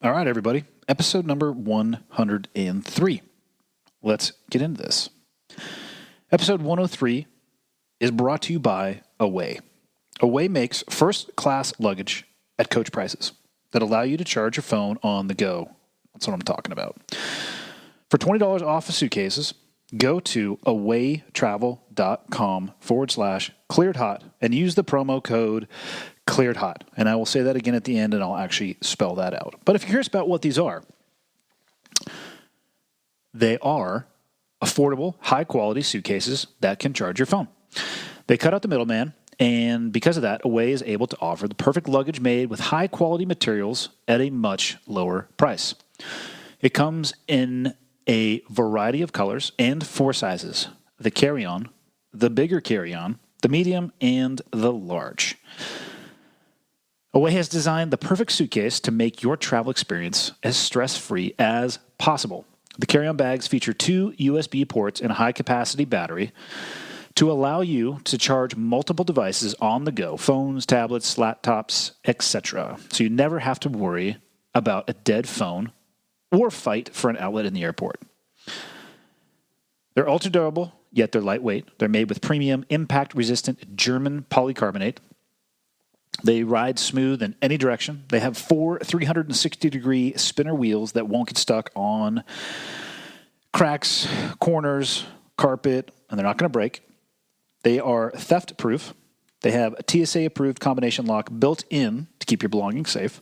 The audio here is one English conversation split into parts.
All right, everybody. Episode number 103. Let's get into this. Episode 103 is brought to you by Away. Away makes first-class luggage at coach prices that allow you to charge your phone on the go. That's what I'm talking about. For $20 off of suitcases, go to awaytravel.com/clearedhot and use the promo code ClearedHot. And I will say that again at the end, and I'll actually spell that out. But if you're curious about what these are, they are affordable, high-quality suitcases that can charge your phone. They cut out the middleman, and because of that, Away is able to offer the perfect luggage made with high-quality materials at a much lower price. It comes in a variety of colors and 4 sizes: the carry-on, the bigger carry-on, the medium, and the large. Away has designed the perfect suitcase to make your travel experience as stress-free as possible. The carry-on bags feature 2 USB ports and a high-capacity battery to allow you to charge multiple devices on the go: phones, tablets, laptops, etc. So you never have to worry about a dead phone or fight for an outlet in the airport. They're ultra durable, yet they're lightweight. They're made with premium, impact-resistant German polycarbonate. They ride smooth in any direction. They have 4 360-degree spinner wheels that won't get stuck on cracks, corners, carpet, and they're not going to break. They are theft-proof. They have a TSA-approved combination lock built in to keep your belongings safe.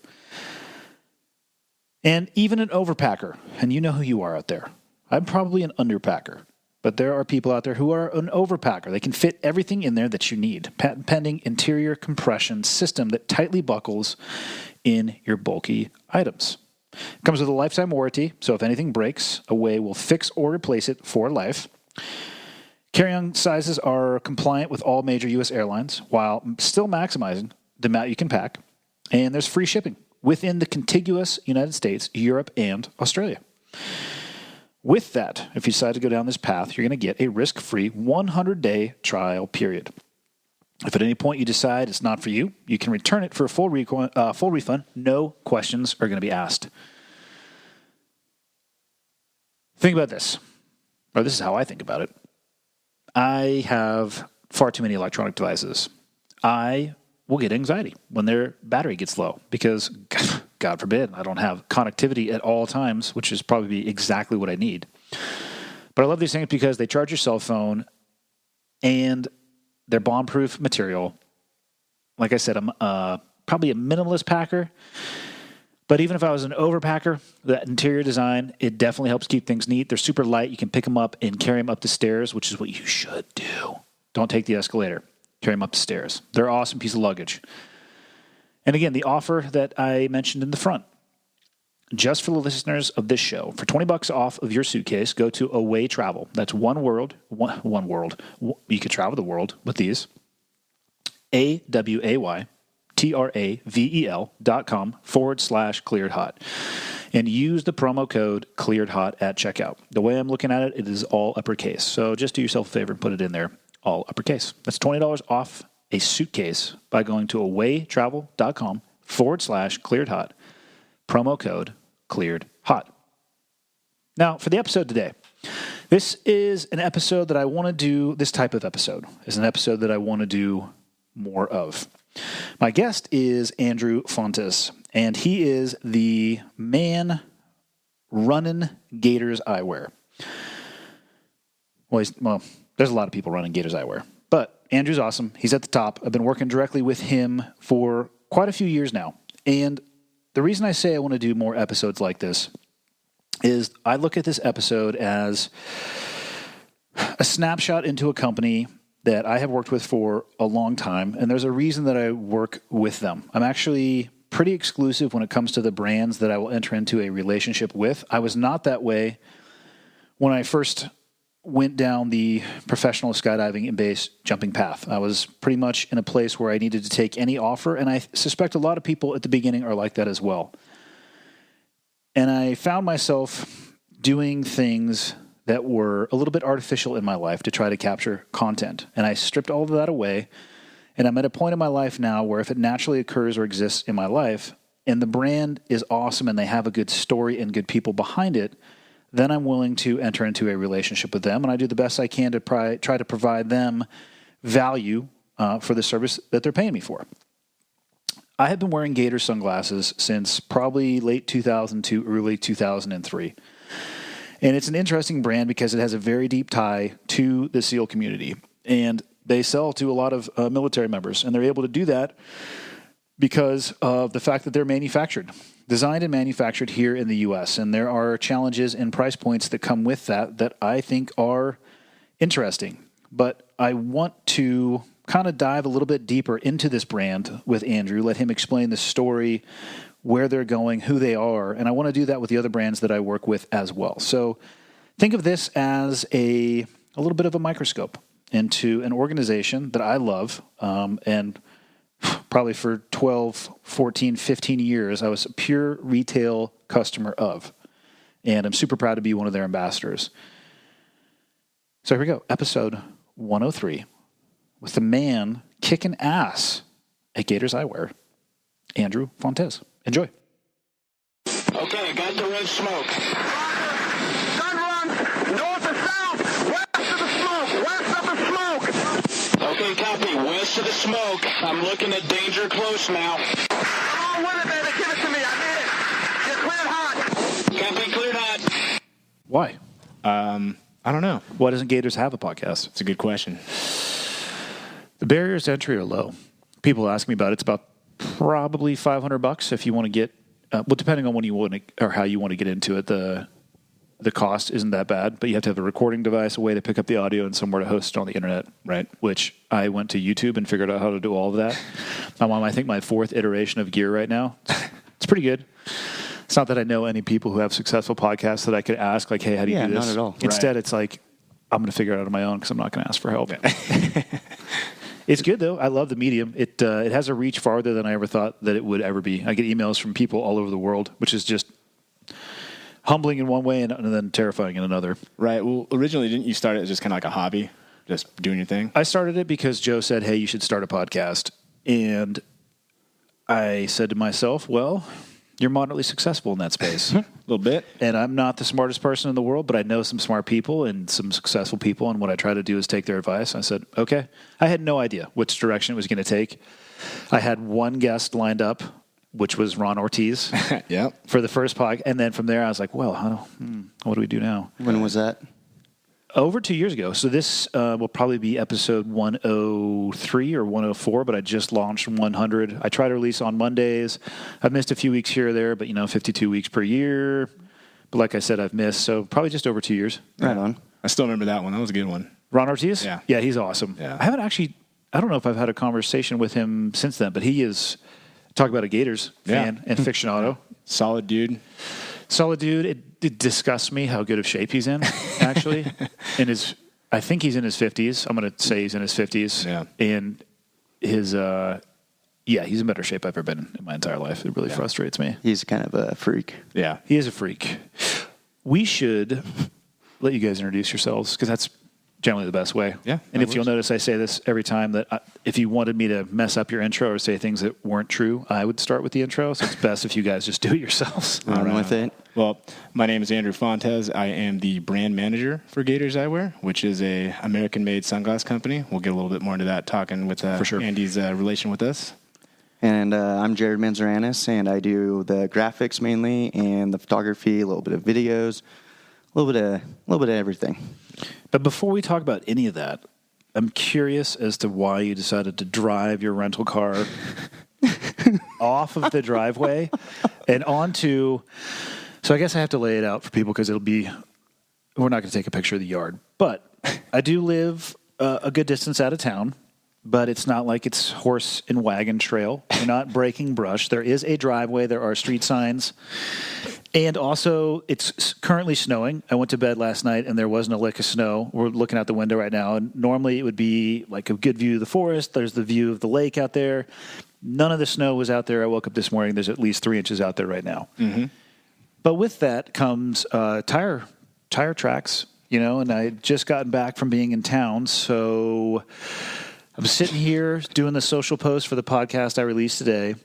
And even an overpacker, and you know who you are out there. I'm probably an underpacker, but there are people out there who are an overpacker. They can fit everything in there that you need. Patent-pending interior compression system that tightly buckles in your bulky items. It comes with a lifetime warranty, so if anything breaks, Away will fix or replace it for life. Carry-on sizes are compliant with all major U.S. airlines while still maximizing the amount you can pack. And there's free shipping within the contiguous United States, Europe, and Australia. With that, if you decide to go down this path, you're going to get a risk-free 100-day trial period. If at any point you decide it's not for you, you can return it for a full refund. No questions are going to be asked. Think about this, or this is how I think about it. I have far too many electronic devices. I will get anxiety when their battery gets low because, God forbid, I don't have connectivity at all times, which is probably exactly what I need. But I love these things because they charge your cell phone and they're bomb-proof material. Like I said, I'm probably a minimalist packer. But even if I was an overpacker, that interior design, it definitely helps keep things neat. They're super light. You can pick them up and carry them up the stairs, which is what you should do. Don't take the escalator. Carry them up the stairs. They're an awesome piece of luggage. And again, the offer that I mentioned in the front, just for the listeners of this show, for $20 off of your suitcase, go to Away Travel. That's one world. You could travel the world with these. awaytravel.com/clearedhot. And use the promo code ClearedHot at checkout. The way I'm looking at it, it is all uppercase. So just do yourself a favor and put it in there, all uppercase. That's $20 off a suitcase by going to awaytravel.com/clearedhot. Promo code ClearedHot. Now, for the episode today, this is an episode that I want to do, this type of episode is an episode that I want to do more of. My guest is Andrew Fontes, and he is the man running Gatorz Eyewear. Well, there's a lot of people running Gatorz Eyewear, but Andrew's awesome. He's at the top. I've been working directly with him for quite a few years now, and the reason I say I want to do more episodes like this is I look at this episode as a snapshot into a company that I have worked with for a long time, and there's a reason that I work with them. I'm actually pretty exclusive when it comes to the brands that I will enter into a relationship with. I was not that way when I first went down the professional skydiving and base jumping path. I was pretty much in a place where I needed to take any offer, and I suspect a lot of people at the beginning are like that as well. And I found myself doing things that were a little bit artificial in my life to try to capture content. And I stripped all of that away, and I'm at a point in my life now where if it naturally occurs or exists in my life, and the brand is awesome and they have a good story and good people behind it, then I'm willing to enter into a relationship with them, and I do the best I can to try to provide them value for the service that they're paying me for. I have been wearing Gatorz sunglasses since probably late 2002, early 2003. And it's an interesting brand because it has a very deep tie to the SEAL community. And they sell to a lot of military members, and they're able to do that because of the fact that they're designed and manufactured here in the U.S. And there are challenges and price points that come with that I think are interesting. But I want to kind of dive a little bit deeper into this brand with Andrew, let him explain the story, where they're going, who they are, and I want to do that with the other brands that I work with as well. So think of this as a little bit of a microscope into an organization that I love, and probably for 12, 14, 15 years, I was a pure retail customer of, and I'm super proud to be one of their ambassadors. So here we go, episode 103, with the man kicking ass at Gatorz Eyewear, Andrew Fontes. Enjoy. Okay, got the red smoke. Gun run, north and south, west of the smoke, west of the smoke. Okay, copy, west of the smoke. I'm looking at danger close now. Come on with it, baby, give it to me, I need it. You're cleared hot. Copy, cleared hot. Why? I don't know. Why doesn't Gatorz have a podcast? It's a good question. The barriers to entry are low. People ask me about it. It's about probably $500 if you want to get, depending on when you want to, or how you want to get into it. The cost isn't that bad, but you have to have a recording device, a way to pick up the audio, and somewhere to host it on the internet. Right. Which I went to YouTube and figured out how to do all of that. I'm on, I think, my 4th iteration of gear right now. It's pretty good. It's not that I know any people who have successful podcasts that I could ask, like, hey, how do you do this? Not at all. Instead, It's like, I'm going to figure it out on my own because I'm not going to ask for help. It's good, though. I love the medium. It has a reach farther than I ever thought that it would ever be. I get emails from people all over the world, which is just humbling in one way and then terrifying in another. Right. Well, originally, didn't you start it as just kind of like a hobby, just doing your thing? I started it because Joe said, hey, you should start a podcast. And I said to myself, well, you're moderately successful in that space. A little bit. And I'm not the smartest person in the world, but I know some smart people and some successful people, and what I try to do is take their advice. I said, okay. I had no idea which direction it was going to take. I had one guest lined up, which was Ron Ortiz Yep. for the first podcast. And then from there, I was like, well, what do we do now? When was that? Over 2 years ago. So this will probably be episode 103 or 104, but I just launched 100. I try to release on Mondays. I've missed a few weeks here or there, but 52 weeks per year. But like I said, I've missed, so probably just over 2 years. Right on. I still remember that one. That was a good one. Ron Ortiz? Yeah. Yeah, he's awesome. Yeah. I don't know if I've had a conversation with him since then, but he is, talk about a Gators fan and aficionado. Solid dude. Solid dude. It disgusts me how good of shape he's in, actually. I think he's in his 50s. I'm going to say he's in his 50s. Yeah. And he's in better shape I've ever been in my entire life. It really frustrates me. He's kind of a freak. Yeah. He is a freak. We should let you guys introduce yourselves because that's generally the best way. Yeah, And that if you'll works. notice, I say this every time that if you wanted me to mess up your intro or say things that weren't true, I would start with the intro. So it's best if you guys just do it yourselves. Run with it. Well, my name is Andrew Fontes. I am the brand manager for Gatorz Eyewear, which is a American-made sunglass company. We'll get a little bit more into that talking with For sure. Andy's relation with us. And I'm Jared Manzaranis, and I do the graphics mainly and the photography, a little bit of videos, a little bit of everything. But before we talk about any of that, I'm curious as to why you decided to drive your rental car off of the driveway and onto. So I guess I have to lay it out for people because we're not going to take a picture of the yard. But I do live a good distance out of town, but it's not like it's horse and wagon trail. You're not breaking brush. There is a driveway. There are street signs. And also, it's currently snowing. I went to bed last night, and there wasn't a lick of snow. We're looking out the window right now, and normally it would be like a good view of the forest. There's the view of the lake out there. None of the snow was out there. I woke up this morning. There's at least 3 inches out there right now. Mm-hmm. But with that comes tire tracks, and I had just gotten back from being in town, so I'm sitting here doing the social post for the podcast I released today.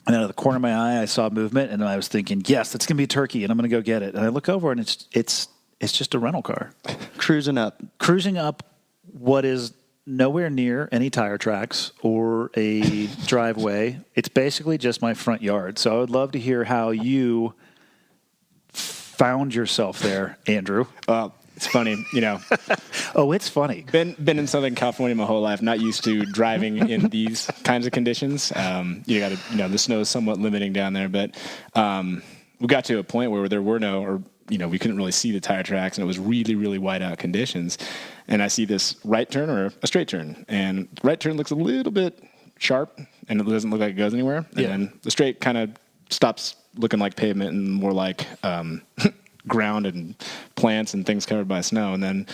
And out of the corner of my eye, I saw movement, and I was thinking, yes, that's going to be a turkey, and I'm going to go get it. And I look over, and it's just a rental car. Cruising up What is nowhere near any tire tracks or a driveway. It's basically just my front yard. So I would love to hear how you found yourself there, Andrew. Well, it's funny, Oh, it's funny. Been in Southern California my whole life, not used to driving in these kinds of conditions. You got to, the snow is somewhat limiting down there, but we got to a point where there were we couldn't really see the tire tracks, and it was really, really wide out conditions. And I see this right turn or a straight turn, and right turn looks a little bit sharp, and it doesn't look like it goes anywhere. And then the straight kind of stops looking like pavement and more like ground and plants and things covered by snow, and then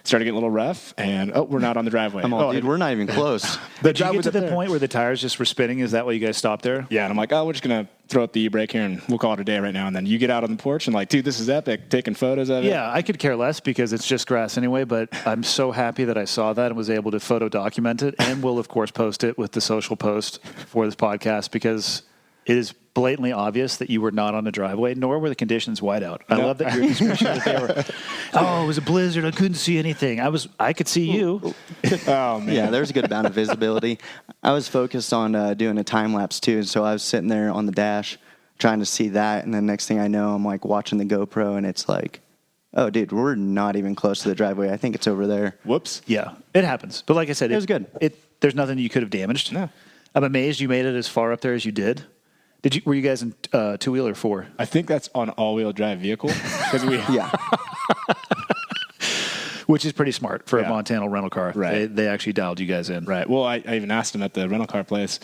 started getting a little rough, and we're not on the driveway. Dude, we're not even close. Did you get to the point where the tires just were spinning? Is that why you guys stopped there? Yeah, and I'm like, we're just going to throw up the e-brake here, and we'll call it a day right now. And then you get out on the porch and like, dude, this is epic, taking photos of it. Yeah, I could care less because it's just grass anyway, but I'm so happy that I saw that and was able to photo document it, and will, of course, post it with the social post for this podcast, because it is blatantly obvious that you were not on the driveway, nor were the conditions white out. I love that your description that they were, it was a blizzard, I couldn't see anything. I could see you. Oh, man. Yeah, there's a good amount of visibility. I was focused on doing a time lapse too, so I was sitting there on the dash trying to see that, and then next thing I know, I'm like watching the GoPro, and it's like, oh, dude, we're not even close to the driveway. I think it's over there. Whoops. Yeah, it happens. But like I said, it was good. There's nothing you could have damaged. No. I'm amazed you made it as far up there as you did. Were you guys in two-wheel or four? I think that's on all-wheel drive vehicle. Yeah. Which is pretty smart for a Montana rental car. Right. They actually dialed you guys in. Right. Well, I even asked them at the rental car place,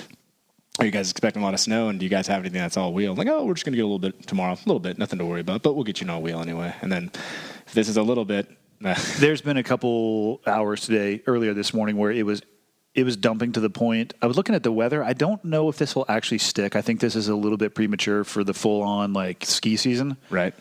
are you guys expecting a lot of snow, and do you guys have anything that's all-wheel? Like, we're just going to get a little bit tomorrow. A little bit, nothing to worry about, but we'll get you an all-wheel anyway. And then if this is a little bit... There's been a couple hours earlier this morning, where it was dumping to the point. I was looking at the weather. I don't know if this will actually stick. I think this is a little bit premature for the full-on ski season. Right.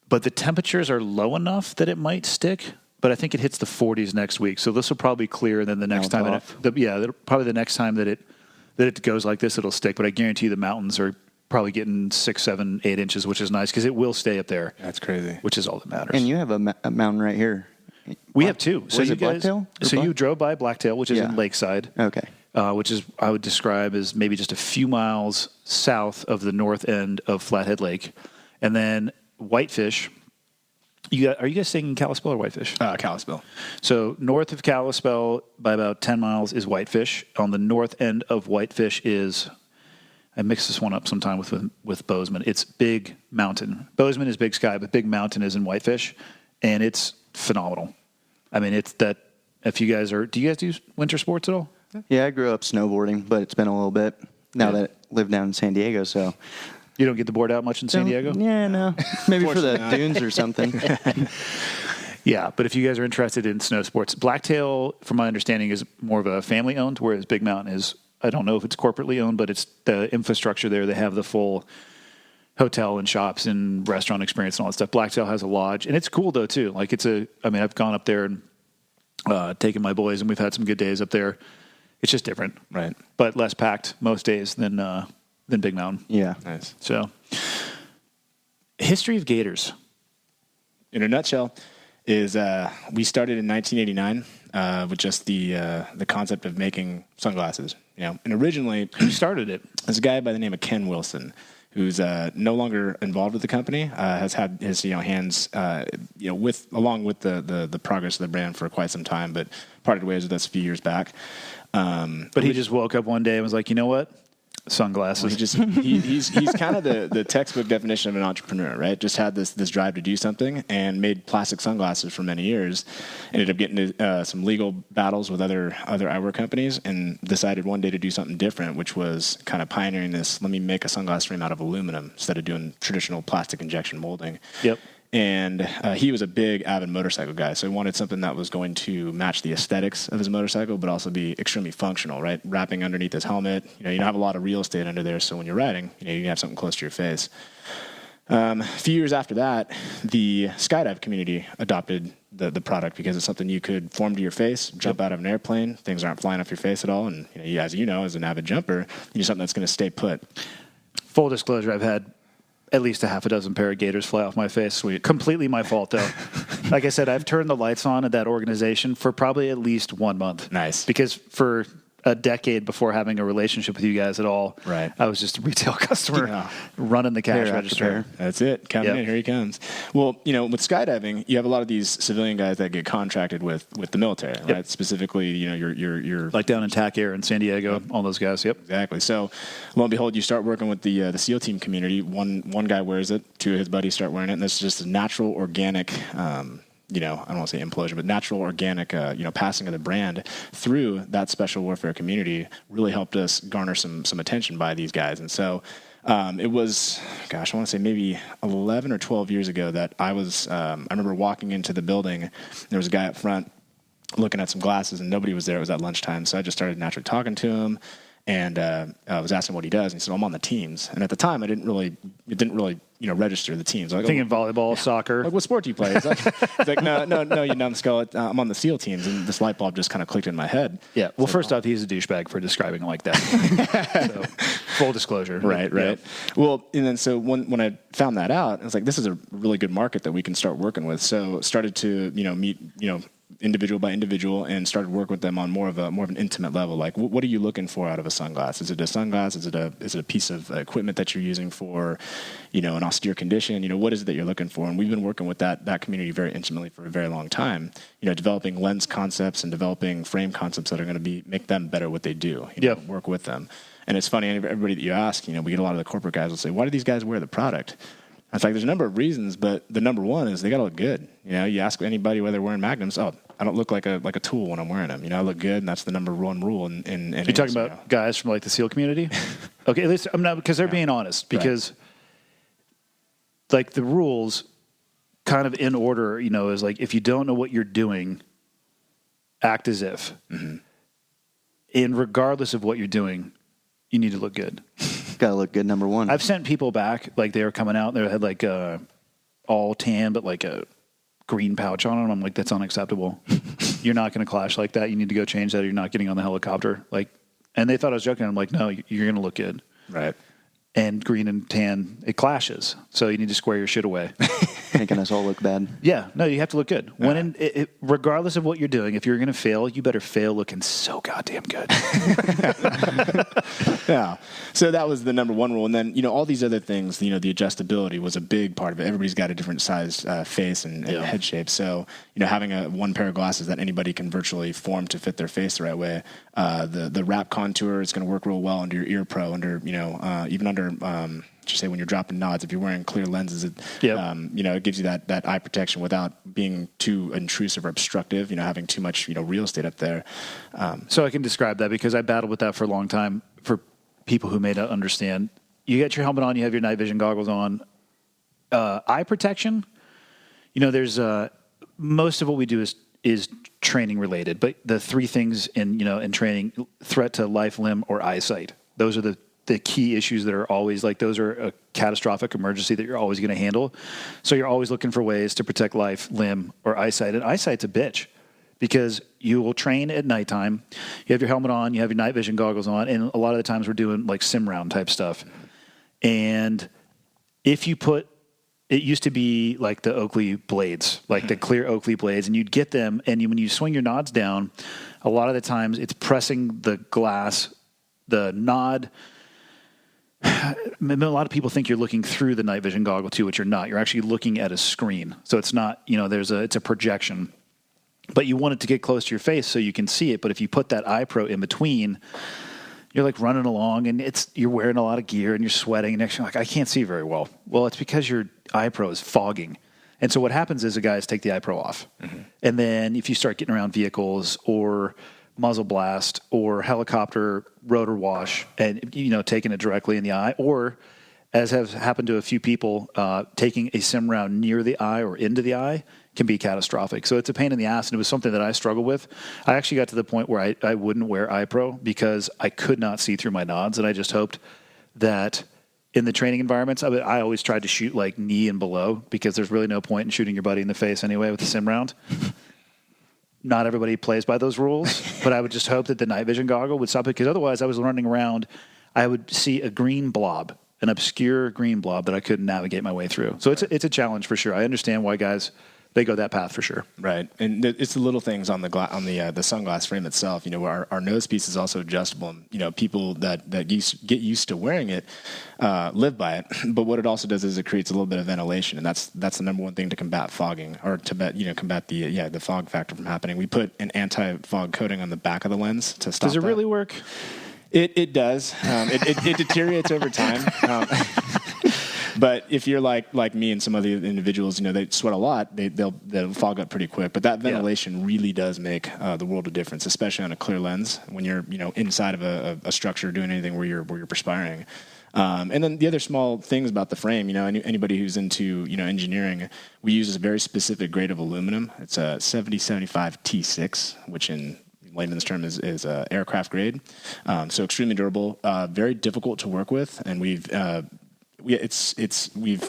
But the temperatures are low enough that it might stick. But I think it hits the 40s next week, so this will probably clear. And then the next time, probably the next time that it goes like this, it'll stick. But I guarantee you the mountains are probably getting 6, 7, 8 inches, which is nice because it will stay up there. That's crazy. Which is all that matters. And you have a mountain right here. We have two. So you guys, Blacktail? So you drove by Blacktail, which is in Lakeside. Okay. Which is, I would describe as maybe just a few miles south of the north end of Flathead Lake. And then Whitefish. Are you guys saying Kalispell or Whitefish? Kalispell. So north of Kalispell by about 10 miles is Whitefish. On the north end of Whitefish is, I mix this one up sometime with Bozeman. It's Big Mountain. Bozeman is Big Sky, but Big Mountain is in Whitefish. And it's phenomenal. I mean, it's that if you guys do you guys do winter sports at all? Yeah, I grew up snowboarding, but it's been a little bit now that I live down in San Diego, so. You don't get the board out much in San Diego? Yeah, no. Maybe for the dunes or something. Yeah, but if you guys are interested in snow sports, Blacktail, from my understanding, is more of a family owned, whereas Big Mountain is, I don't know if it's corporately owned, but it's the infrastructure there. They have the full hotel and shops and restaurant experience and all that stuff. Blacktail has a lodge, and it's cool though too. Like I've gone up there and taken my boys, and we've had some good days up there. It's just different, right? But less packed most days than Big Mountain. Yeah, nice. So, history of Gators, in a nutshell, is we started in 1989 with just the concept of making sunglasses. And originally, who started it? There's a guy by the name of Ken Wilson, who's no longer involved with the company, has had his hands along with the progress of the brand for quite some time, but parted ways with us a few years back. But he just woke up one day and was like, you know what? Sunglasses. Well, he's kind of the textbook definition of an entrepreneur, right? Just had this drive to do something and made plastic sunglasses for many years. Ended up getting into some legal battles with other eyewear companies, and decided one day to do something different, which was kind of pioneering this. Let me make a sunglass frame out of aluminum instead of doing traditional plastic injection molding. Yep. And he was a big, avid motorcycle guy, so he wanted something that was going to match the aesthetics of his motorcycle, but also be extremely functional, right? Wrapping underneath his helmet, you don't have a lot of real estate under there, so when you're riding, you have something close to your face. A few years after that, the skydive community adopted the product because it's something you could form to your face, jump out of an airplane. Things aren't flying off your face at all. And as you know, as an avid jumper, you need something that's going to stay put. Full disclosure, I've had at least a half a dozen pair of Gators fly off my face. Sweet. Completely my fault, though. Like I said, I've turned the lights on at that organization for probably at least 1 month. Nice. Because for a decade before having a relationship with you guys at all, right, I was just a retail customer running the cash register. That's it. Coming in. Here he comes. Well, with skydiving, you have a lot of these civilian guys that get contracted with the military, right? Specifically, you're like down in TAC Air in San Diego, all those guys. Yep. Exactly. So, lo and behold, you start working with the SEAL team community. One guy wears it. Two of his buddies start wearing it. And this is just a natural, organic, I don't want to say implosion, but natural, organic, passing of the brand through that special warfare community really helped us garner some attention by these guys. And so it was, I want to say maybe 11 or 12 years ago that I remember walking into the building. There was a guy up front looking at some glasses, and nobody was there. It was at lunchtime. So I just started naturally talking to him. And I was asking what he does, and he said, "I'm on the teams." And at the time, it didn't really, register the teams. Like, thinking volleyball, soccer. Like, what sport do you play? It's like, no, you numbskull. I'm on the SEAL teams, and this light bulb just kind of clicked in my head. Yeah. Well, first off, he's a douchebag for describing it like that. So, full disclosure. Right. Yeah. Well, and then so when I found that out, I was like, this is a really good market that we can start working with. So started to meet individual by individual and started working with them on more of an intimate level. Like, what are you looking for out of a sunglass? Is it a sunglass? Is it a piece of equipment that you're using for, an austere condition? What is it that you're looking for? And we've been working with that community very intimately for a very long time. Developing lens concepts and developing frame concepts that are going to make them better what they do. Work with them. And it's funny, everybody that you ask, we get a lot of the corporate guys will say, "Why do these guys wear the product?" It's like, there's a number of reasons, but the number one is they got to look good. You ask anybody whether they're wearing Magnums, I don't look like a tool when I'm wearing them. I look good, and that's the number one rule. In you're talking about guys from like the SEAL community? Okay, at least I'm not, because they're being honest. Because like the rules, kind of in order, is like, if you don't know what you're doing, act as if. Mm-hmm. And regardless of what you're doing, you need to look good. Gotta look good, number one. I've sent people back, like they were coming out, they had like all tan, but like a green pouch on them. I'm like, that's unacceptable. You're not going to clash like that. You need to go change that, or you're not getting on the helicopter. Like, and they thought I was joking. I'm like, no, you're going to look good. Right. And green and tan, it clashes. So you need to square your shit away. Making us all look bad. Yeah. No, you have to look good. Regardless of what you're doing, if you're going to fail, you better fail looking so goddamn good. Yeah. So that was the number one rule. And then, all these other things, the adjustability was a big part of it. Everybody's got a different size face and head shape. So, having one pair of glasses that anybody can virtually form to fit their face the right way. The wrap contour is going to work real well under your ear pro, even under, just say when you're dropping nods, if you're wearing clear lenses, it gives you that eye protection without being too intrusive or obstructive, having too much, real estate up there. So I can describe that because I battled with that for a long time. For people who may not understand, you get your helmet on, you have your night vision goggles on. Eye protection, there's most of what we do is training related, but the three things in training: threat to life, limb, or eyesight. Those are the key issues that are always like, those are a catastrophic emergency that you're always going to handle. So you're always looking for ways to protect life, limb, or eyesight. And eyesight's a bitch because you will train at nighttime. You have your helmet on, you have your night vision goggles on, and a lot of the times we're doing like sim round type stuff. And if you it used to be like the Oakley blades, like the clear Oakley blades, and you'd get them, and when you swing your nods down, a lot of the times it's pressing the glass, the nod. A lot of people think you're looking through the night vision goggle too, which you're not. You're actually looking at a screen. So it's not, it's a projection. But you want it to get close to your face so you can see it. But if you put that eye pro in between, you're like running along and you're wearing a lot of gear and you're sweating. And you're like, I can't see very well. Well, it's because your eye pro is fogging. And so what happens is the guys take the eye pro off. Mm-hmm. And then if you start getting around vehicles or muzzle blast or helicopter rotor wash and, taking it directly in the eye, or as has happened to a few people, taking a sim round near the eye or into the eye can be catastrophic. So it's a pain in the ass, and it was something that I struggled with. I actually got to the point where I wouldn't wear eye pro because I could not see through my nods, and I just hoped that in the training environments, I always tried to shoot like knee and below because there's really no point in shooting your buddy in the face anyway with a sim round. Not everybody plays by those rules, but I would just hope that the night vision goggle would stop it, because otherwise I was running around, I would see a green blob, an obscure green blob that I couldn't navigate my way through. So it's a challenge for sure. I understand why guys, they go that path for sure. Right. And it's the little things on the sunglass frame itself, where our nose piece is also adjustable. And, people that get used to wearing it live by it. But what it also does is it creates a little bit of ventilation, and that's the number one thing to combat fogging, or to combat the fog factor from happening. We put an anti-fog coating on the back of the lens to stop. Does it really work? It does. It deteriorates over time. But if you're like me and some other individuals, they sweat a lot, they'll fog up pretty quick. But that ventilation really does make the world of difference, especially on a clear lens when you're inside of a structure doing anything where you're perspiring. And then the other small things about the frame, anybody who's into engineering, we use a very specific grade of aluminum. It's a 7075 T6, which in layman's term is aircraft grade. So extremely durable, very difficult to work with, and we've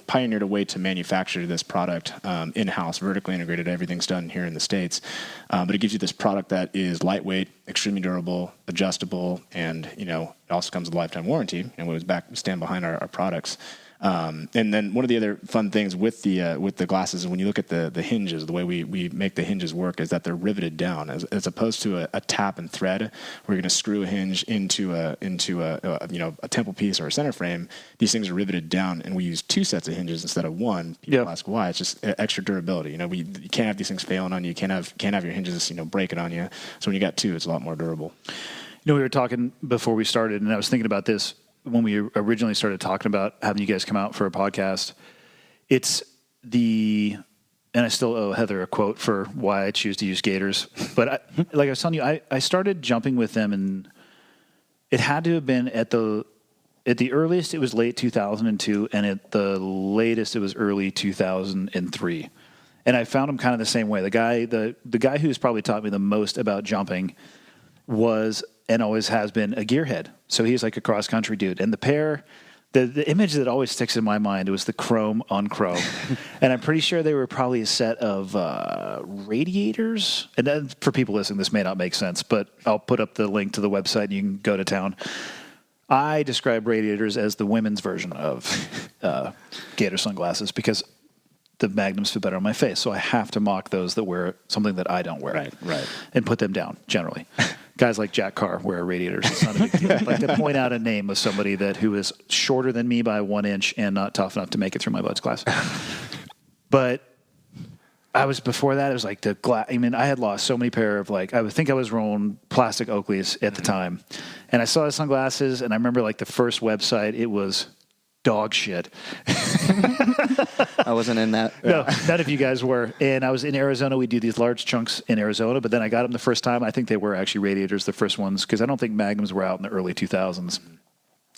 pioneered a way to manufacture this product in-house, vertically integrated. Everything's done here in the States, but it gives you this product that is lightweight, extremely durable, adjustable, and it also comes with a lifetime warranty. And we stand behind our products. And then one of the other fun things with the glasses is when you look at the hinges, the way we make the hinges work is that they're riveted down, as opposed to a tap and thread where you're going to screw a hinge into a temple piece or a center frame. These things are riveted down, and we use 2 sets of hinges instead of 1. People ask why. It's just extra durability. You can't have these things failing on you. You can't have your hinges break it on you. So when you got 2, it's a lot more durable. We were talking before we started, and I was thinking about this when we originally started talking about having you guys come out for a podcast. It's and I still owe Heather a quote for why I choose to use Gators. But like I was telling you, I started jumping with them, and it had to have been at the earliest, it was late 2002, and at the latest, it was early 2003. And I found them kind of the same way. The guy who's probably taught me the most about jumping was, and always has been, a gearhead. So he's like a cross-country dude. And the pair, the image that always sticks in my mind was the chrome on chrome. And I'm pretty sure they were probably a set of radiators. And then for people listening, this may not make sense, but I'll put up the link to the website and you can go to town. I describe radiators as the women's version of Gator sunglasses because the Magnums fit better on my face. So I have to mock those that wear something that I don't wear. Right. And put them down, generally. Guys like Jack Carr wear radiators. It's not a big deal. Like to point out a name of somebody who is shorter than me by 1 inch and not tough enough to make it through my buds class. But before that, it was like the glass. I mean, I had lost so many pair of I would think I was rolling plastic Oakleys at the time. And I saw the sunglasses, and I remember the first website, it was dog shit. I wasn't in that. No, none of you guys were. And I was in Arizona. We do these large chunks in Arizona, but then I got them the first time. I think they were actually radiators, the first ones, because I don't think Magnums were out in the early 2000s.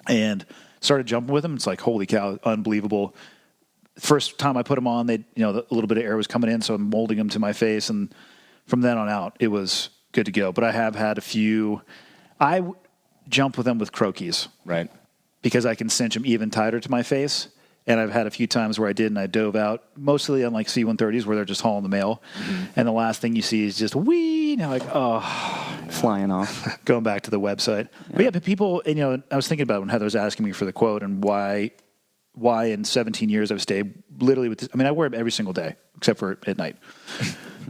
And started jumping with them. It's like, holy cow, unbelievable. First time I put them on, a little bit of air was coming in, so I'm molding them to my face. And from then on out, it was good to go. But I have had a few. I jump with them with croquis. Right. Because I can cinch them even tighter to my face. And I've had a few times where I did, and I dove out, mostly on C-130s where they're just hauling the mail. Mm-hmm. And the last thing you see is just whee, and you're flying off. Going back to the website. Yeah. But people, I was thinking about when Heather was asking me for the quote and why in 17 years I've stayed literally with this. I mean, I wear them every single day, except for at night.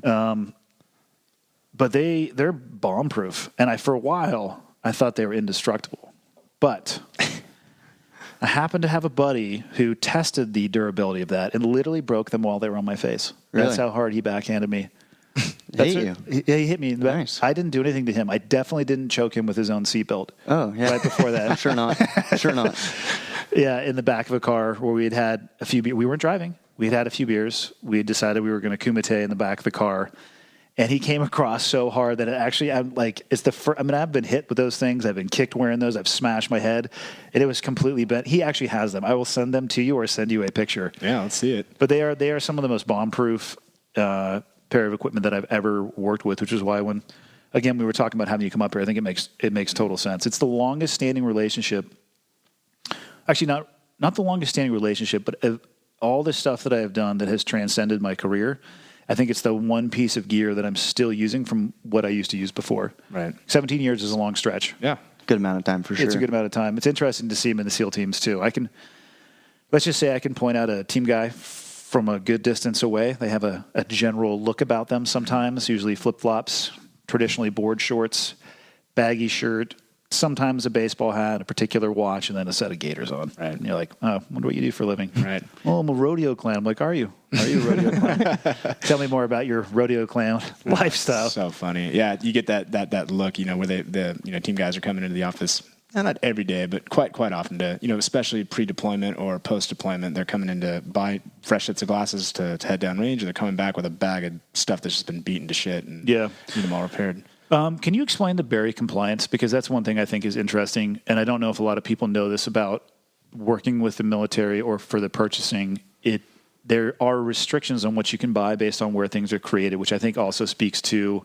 But they're bomb-proof. And for a while, I thought they were indestructible. But I happened to have a buddy who tested the durability of that and literally broke them while they were on my face. Really? That's how hard he backhanded me. He hit me. Nice. I didn't do anything to him. I definitely didn't choke him with his own seatbelt. Oh, yeah. Right before that. Sure not. Yeah, in the back of a car where we had a few beers. We weren't driving. We had a few beers. We had decided we were going to kumite in the back of the car. And he came across so hard that I've been hit with those things. I've been kicked wearing those. I've smashed my head. And it was completely bent. He actually has them. I will send them to you or send you a picture. Yeah, let's see it. But they are some of the most bomb-proof pair of equipment that I've ever worked with, which is why when, again, we were talking about having you come up here, I think it makes total sense. It's the longest standing relationship. Actually, not the longest standing relationship, but of all the stuff that I have done that has transcended my career, I think it's the one piece of gear that I'm still using from what I used to use before. Right. 17 years is a long stretch. Yeah. Good amount of time for sure. It's a good amount of time. It's interesting to see him in the SEAL teams too. Let's just say I can point out a team guy from a good distance away. They have a general look about them sometimes, usually flip-flops, traditionally board shorts, baggy shirt, sometimes a baseball hat, a particular watch, and then a set of Gators on. Right. And you're like, oh, I wonder what you do for a living. Right. Well, I'm a rodeo clown. I'm like, are you? Are you a rodeo clown? Tell me more about your rodeo clown lifestyle. So funny. Yeah, you get that look, where the team guys are coming into the office, not every day, but quite often to, especially pre-deployment or post-deployment, they're coming in to buy fresh sets of glasses to head down range, or they're coming back with a bag of stuff that's just been beaten to shit and need them all repaired. Can you explain the Berry compliance? Because that's one thing I think is interesting, and I don't know if a lot of people know this about working with the military or for the purchasing. There are restrictions on what you can buy based on where things are created, which I think also speaks to,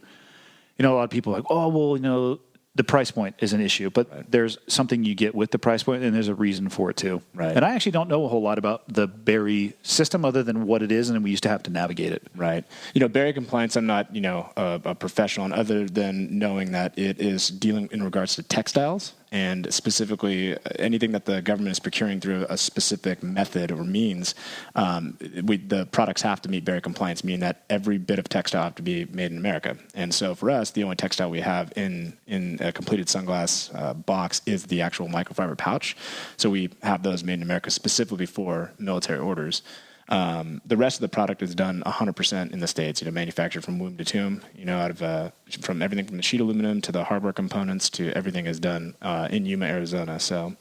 a lot of people are like, oh, well, the price point is an issue, but there's something you get with the price point, and there's a reason for it too. Right. And I actually don't know a whole lot about the Berry system other than what it is, and then we used to have to navigate it. Right. Berry compliance, I'm not, a professional on, other than knowing that it is dealing in regards to textiles, and specifically anything that the government is procuring through a specific method or means. The products have to meet Berry compliance, meaning that every bit of textile have to be made in America. And so for us, the only textile we have in a completed sunglass box is the actual microfiber pouch. So we have those made in America specifically for military orders. The rest of the product is done 100% in the States, manufactured from womb to tomb, out of from everything from the sheet aluminum to the hardware components to everything is done in Yuma, Arizona. So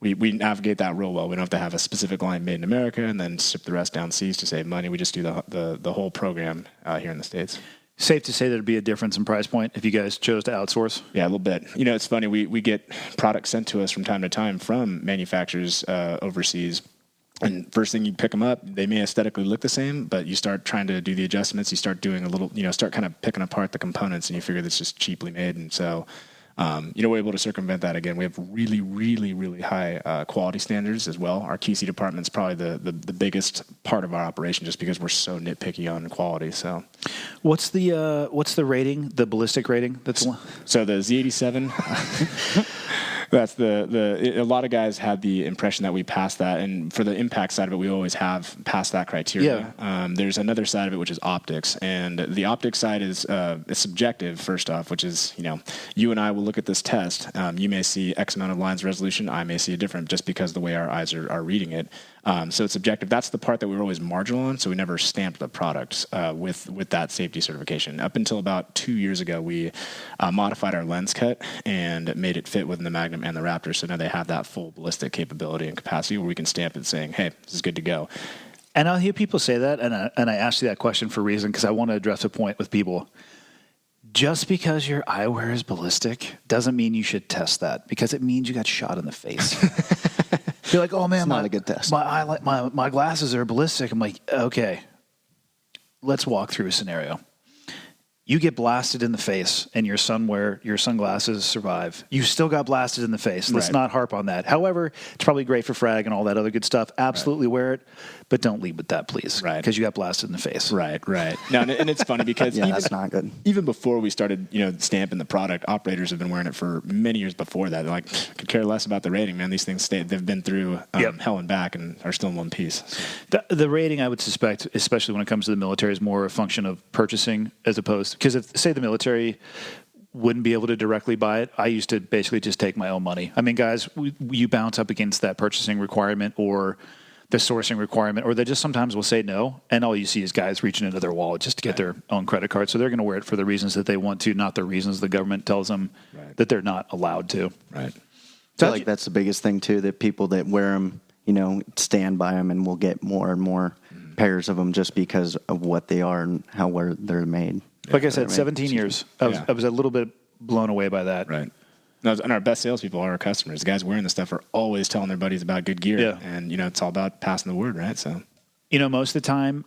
we navigate that real well. We don't have to have a specific line made in America and then ship the rest down seas to save money. We just do the whole program here in the States. Safe to say there'd be a difference in price point if you guys chose to outsource? Yeah, a little bit. It's funny. We get products sent to us from time to time from manufacturers overseas. And first thing you pick them up, they may aesthetically look the same, but you start trying to do the adjustments. You start doing a little, start kind of picking apart the components, and you figure that's just cheaply made. And so, we're able to circumvent that. Again, we have really, really, really high quality standards as well. Our QC department's probably the biggest part of our operation, just because we're so nitpicky on quality. So, what's the rating? The ballistic rating? So the Z87. That's a lot of guys had the impression that we passed that, and for the impact side of it, we always have passed that criteria. Yeah. There's another side of it, which is optics, and the optics side is subjective, first off, which is, you and I will look at this test. You may see X amount of lines resolution. I may see a different, just because the way our eyes are reading it. So it's subjective. That's the part that we were always marginal on, so we never stamped the product with that safety certification. Up until about 2 years ago, we modified our lens cut and made it fit within the Magnum and the Raptor, so now they have that full ballistic capability and capacity where we can stamp it saying, hey, this is good to go. And I'll hear people say that, and I asked you that question for a reason, because I want to address a point with people. Just because your eyewear is ballistic doesn't mean you should test that, because it means you got shot in the face. You're like, oh man, it's not a good test. My glasses are ballistic. I'm like, okay, let's walk through a scenario. You get blasted in the face, and your sunglasses survive. You still got blasted in the face. Let's not harp on that. However, it's probably great for frag and all that other good stuff. Absolutely wear it, but don't lead with that, please. Right. Because you got blasted in the face. Right. Now, and it's funny because that's not good. Even before we started, stamping the product, operators have been wearing it for many years before that. They're like, could care less about the rating, man. These things they've been through hell and back and are still in one piece. So. The rating, I would suspect, especially when it comes to the military, is more a function of purchasing as opposed to, because if, say, the military wouldn't be able to directly buy it, I used to basically just take my own money. I mean, guys, you bounce up against that purchasing requirement or the sourcing requirement, or they just sometimes will say no, and all you see is guys reaching into their wallet just to get their own credit card. So they're going to wear it for the reasons that they want to, not the reasons the government tells them that they're not allowed to. Right. I feel like that's the biggest thing, too, that people that wear them, stand by them, and will get more and more pairs of them just because of what they are and how they're made. Like I said, 17 years. I was a little bit blown away by that. Right. And our best salespeople are our customers. The guys wearing the stuff are always telling their buddies about good gear. Yeah. And, it's all about passing the word, right? So, most of the time,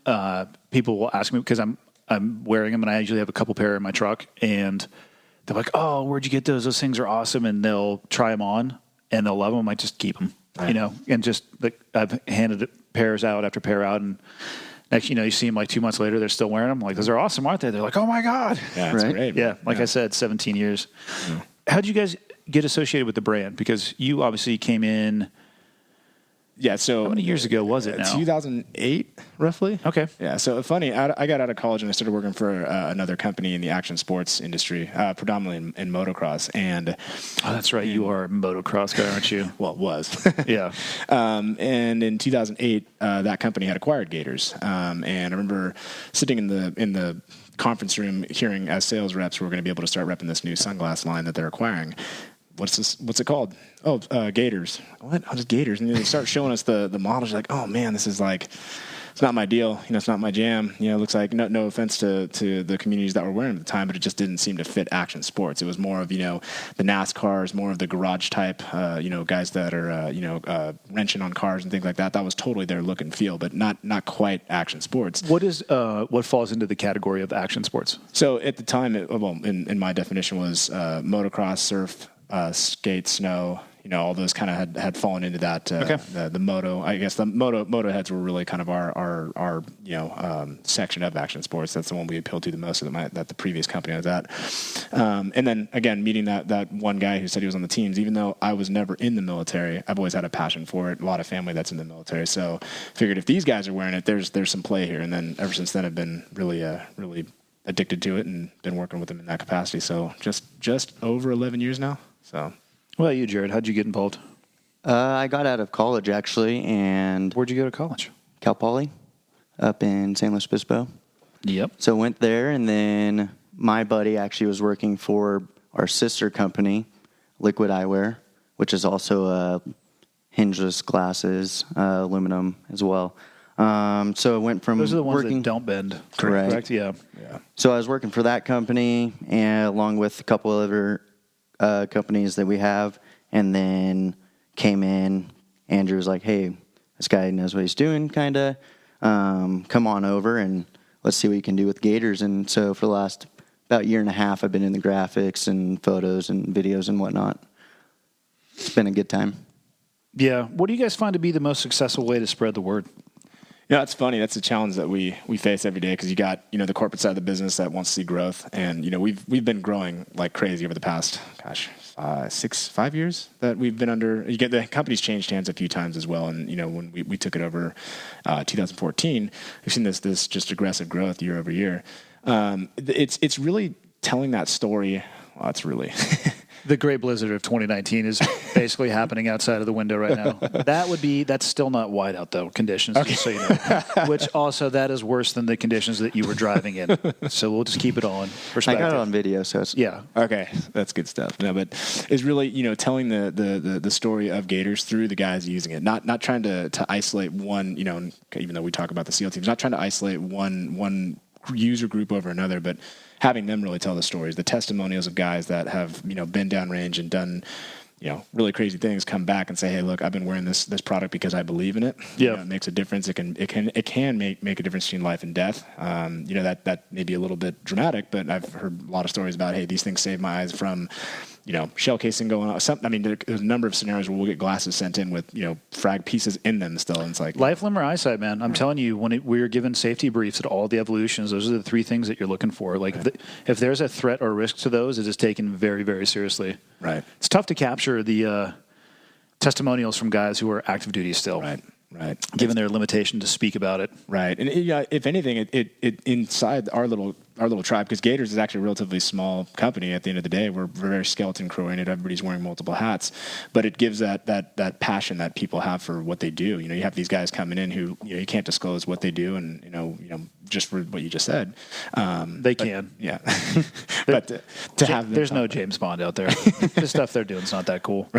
people will ask me, because I'm wearing them, and I usually have a couple pair in my truck, and they're like, oh, where'd you get those? Those things are awesome. And they'll try them on, and they'll love them. I just keep them. you know, and just like I've handed pairs out after pair out, and next, you know, you see them like 2 months later, they're still wearing them. Like, those are awesome, aren't they? They're like, oh my God. Yeah, that's great. Yeah. Like I said, 17 years. Mm. How'd you guys get associated with the brand? Because you obviously came in. Yeah, so how many years ago was it now? 2008, roughly. Okay. Yeah, so funny, I got out of college and I started working for another company in the action sports industry, predominantly in motocross. And oh, that's right, you are a motocross guy, aren't you? Well, it was. Yeah. And in 2008, that company had acquired Gators. And I remember sitting in the conference room hearing as sales reps, we're going to be able to start repping this new sunglass line that they're acquiring. What's it called? Oh, Gators. What? Oh, just Gators. And they start showing us the models. You're like, oh man, this is like, it's not my deal. You know, it's not my jam. You know, it looks like, no offense to the communities that were wearing it at the time, but it just didn't seem to fit action sports. It was more of, you know, the NASCARs, more of the garage type, you know, guys that are, wrenching on cars and things like that. That was totally their look and feel, but not quite action sports. What falls into the category of action sports? So at the time, in my definition was motocross, surf, skate, snow, you know, all those kind of had fallen into that. Okay. The moto, I guess the moto heads were really kind of our section of action sports. That's the one we appealed to the most that the previous company I was at. And then again, meeting that one guy who said he was on the teams, even though I was never in the military, I've always had a passion for it. A lot of family that's in the military. So figured if these guys are wearing it, there's some play here. And then ever since then, I've been really addicted to it and been working with them in that capacity. So just over 11 years now. So, what about you, Jared? How'd you get involved? I got out of college, actually, and... Where'd you go to college? Cal Poly, up in San Luis Obispo. Yep. So went there, and then my buddy actually was working for our sister company, Liquid Eyewear, which is also hingeless glasses, aluminum as well. So I went from those are the ones working, that don't bend. Correct. Yeah. So I was working for that company, and along with a couple other companies that we have, and then came in. Andrew was like, hey, this guy knows what he's doing, kind of. Come on over and let's see what you can do with Gators. And so for the last about year and a half, I've been in the graphics and photos and videos and whatnot. It's been a good time. Yeah. What do you guys find to be the most successful way to spread the word? Yeah, it's funny. That's a challenge that we face every day because you got, you know, the corporate side of the business that wants to see growth. And, you know, we've been growing like crazy over the past, 5 years that we've been under. You get the company's changed hands a few times as well. And, you know, when we took it over 2014, we've seen this just aggressive growth year over year. It's really telling that story. Well, it's really... The Great Blizzard of 2019 is basically happening outside of the window right now. That's still not whiteout though conditions, okay. Just so you know. Which also that is worse than the conditions that you were driving in. So we'll just keep it all in perspective. I got it on video, so it's okay. That's good stuff. No, but it's really, you know, telling the story of Gators through the guys using it. Not trying to isolate one, you know, even though we talk about the SEAL teams, not trying to isolate one user group over another, but having them really tell the stories, the testimonials of guys that have, you know, been downrange and done, you know, really crazy things, come back and say, hey, look, I've been wearing this product because I believe in it. Yeah. You know, it makes a difference. It can make a difference between life and death. You know, that may be a little bit dramatic, but I've heard a lot of stories about, hey, these things saved my eyes from, you know, shell casing going on. There's a number of scenarios where we'll get glasses sent in with, you know, frag pieces in them still. And it's like life, limb, or eyesight, man. I'm telling you, when we were given safety briefs at all the evolutions, those are the three things that you're looking for. Like if there's a threat or risk to those, it is taken very, very seriously. Right. It's tough to capture the testimonials from guys who are active duty still. Right. Given their limitation to speak about it. Right. And if anything, it inside our little tribe, because Gators is actually a relatively small company at the end of the day. We're very skeleton crew oriented. Everybody's wearing multiple hats, but it gives that passion that people have for what they do. You know, you have these guys coming in who, you know, you can't disclose what they do, and you know, just for what you just said. Can. Yeah. But to have them there's no James Bond out there. The stuff they're doing is not that cool.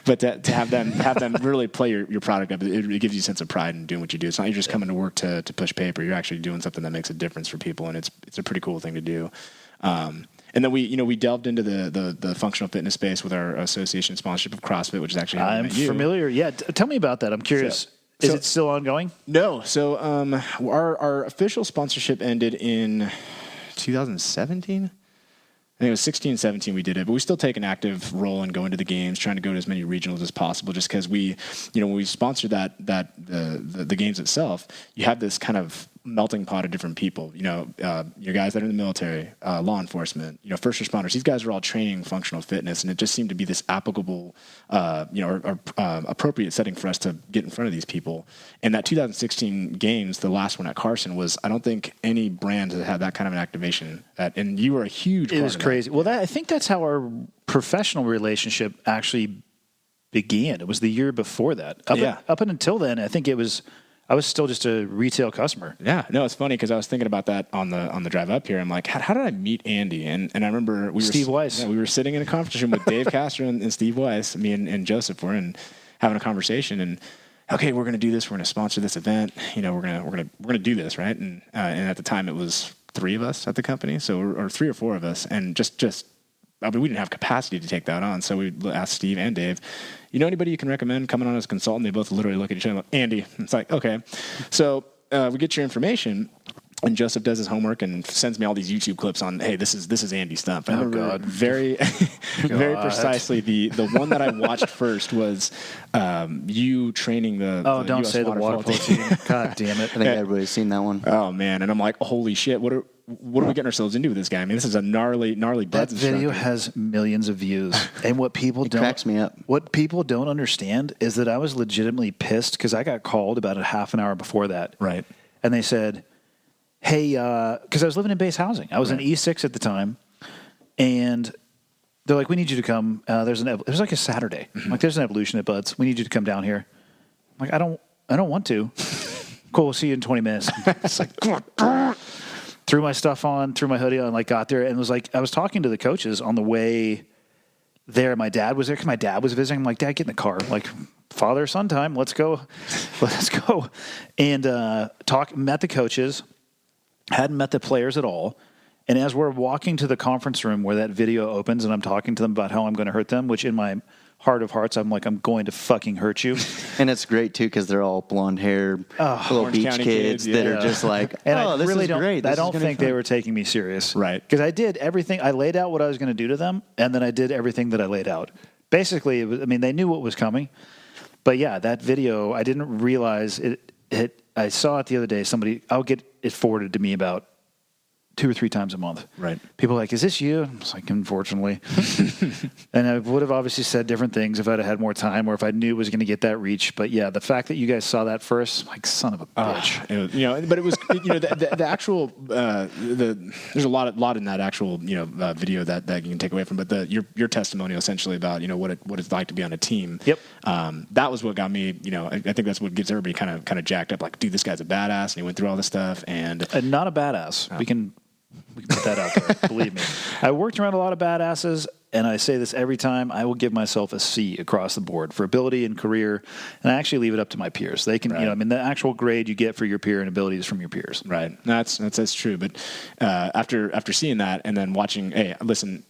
But to have them really play your product up, it gives you a sense of pride in doing what you do. It's not you're just coming to work to push paper. You're actually doing something that makes a difference for people, and it's a pretty cool thing to do. And then we delved into the functional fitness space with our association sponsorship of CrossFit, which is actually how I'm familiar. Yeah, tell me about that. I'm curious. Is it still ongoing? No. So our official sponsorship ended in 2017. think it was 16, 17 we did it, but we still take an active role in going to the games, trying to go to as many regionals as possible, just because we, when we sponsored the games itself, you have this kind of melting pot of different people, your guys that are in the military, law enforcement, first responders. These guys are all training functional fitness, and it just seemed to be this applicable, appropriate setting for us to get in front of these people. And that 2016 games, the last one at Carson, was, I don't think any brand had that kind of an activation. And you were a huge part of that. It was crazy. Well, I think that's how our professional relationship actually began. It was the year before that. Up until then, I think I was still just a retail customer. Yeah, no, it's funny because I was thinking about that on the drive up here. I'm like, how did I meet Andy? And I remember Steve Weiss. Yeah, we were sitting in a conference room with Dave Castro and Steve Weiss. Me and Joseph were and having a conversation. And okay, we're going to do this. We're going to sponsor this event. We're gonna do this, right? And at the time it was 3 of us at the company, or 3 or 4 of us, and just. I mean, we didn't have capacity to take that on, so we asked Steve and Dave, anybody you can recommend coming on as a consultant? They both literally look at each other like, Andy. It's like, okay. So we get your information, and Joseph does his homework and sends me all these YouTube clips on, hey, this is Andy's stuff. I remember very very precisely the one that I watched first was you training the don't US say the water polo team. God damn it. I think everybody's seen that one. Oh, man. And I'm like, holy shit, what are we getting ourselves into with this guy? I mean, this is a gnarly That video has millions of views. And what people cracks me up. What people don't understand is that I was legitimately pissed because I got called about a half an hour before that. Right. And they said, hey, because I was living in base housing. I was in E6 at the time. And they're like, we need you to come. It was like a Saturday. Mm-hmm. Like, there's an evolution at Bud's. We need you to come down here. I'm like, I don't want to. Cool, we'll see you in 20 minutes. It's like, threw my stuff on, threw my hoodie on, got there, and it was like, I was talking to the coaches on the way there. My dad was there because my dad was visiting. I'm like, Dad, get in the car. Like, father-son time. Let's go. And met the coaches. Hadn't met the players at all. And as we're walking to the conference room where that video opens and I'm talking to them about how I'm going to hurt them, which in my heart of hearts, I'm like, I'm going to fucking hurt you. And it's great, too, because they're all blonde hair, little Orange beach County kids that are just like, and this really is great. I don't think they were taking me serious. Right. Because I did everything. I laid out what I was going to do to them, and then I did everything that I laid out. Basically, they knew what was coming. But, yeah, that video, I didn't realize it. I saw it the other day. I'll get it forwarded to me about 2 or 3 times a month. Right. People are like, is this you? I was like, unfortunately. And I would have obviously said different things if I'd have had more time or if I knew it was going to get that reach. But yeah, the fact that you guys saw that first, like, son of a bitch. But it was, the actual, there's a lot in that actual, video that you can take away from, but your testimonial essentially about, what it's like to be on a team. Yep. That was what got me, I think that's what gets everybody kind of jacked up. Like, dude, this guy's a badass and he went through all this stuff and not a badass. We can put that out there. Believe me. I worked around a lot of badasses, and I say this every time. I will give myself a C across the board for ability and career, and I actually leave it up to my peers. They can, right. The actual grade you get for your peer and ability is from your peers. Right. That's true. But after seeing that and then watching, hey, listen,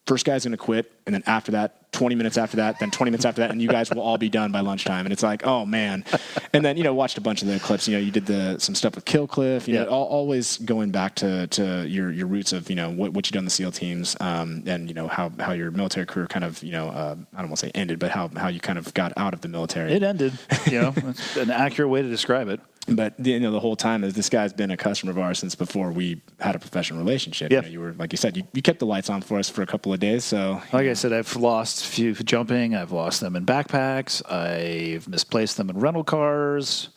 first guy's going to quit, and then after that, 20 minutes after that, then 20 minutes after that, and you guys will all be done by lunchtime. And it's like, oh, man. And then, watched a bunch of the clips. You did some stuff with Killcliff, always going back to your roots of, what you done in the SEAL teams, and, how your military career kind of, I don't want to say ended, but how you kind of got out of the military. It ended. That's an accurate way to describe it. But the whole time is this guy's been a customer of ours since before we had a professional relationship. Yeah. You were, like you said, you kept the lights on for us for a couple of days. So, like I said, I've lost a few jumping. I've lost them in backpacks. I've misplaced them in rental cars.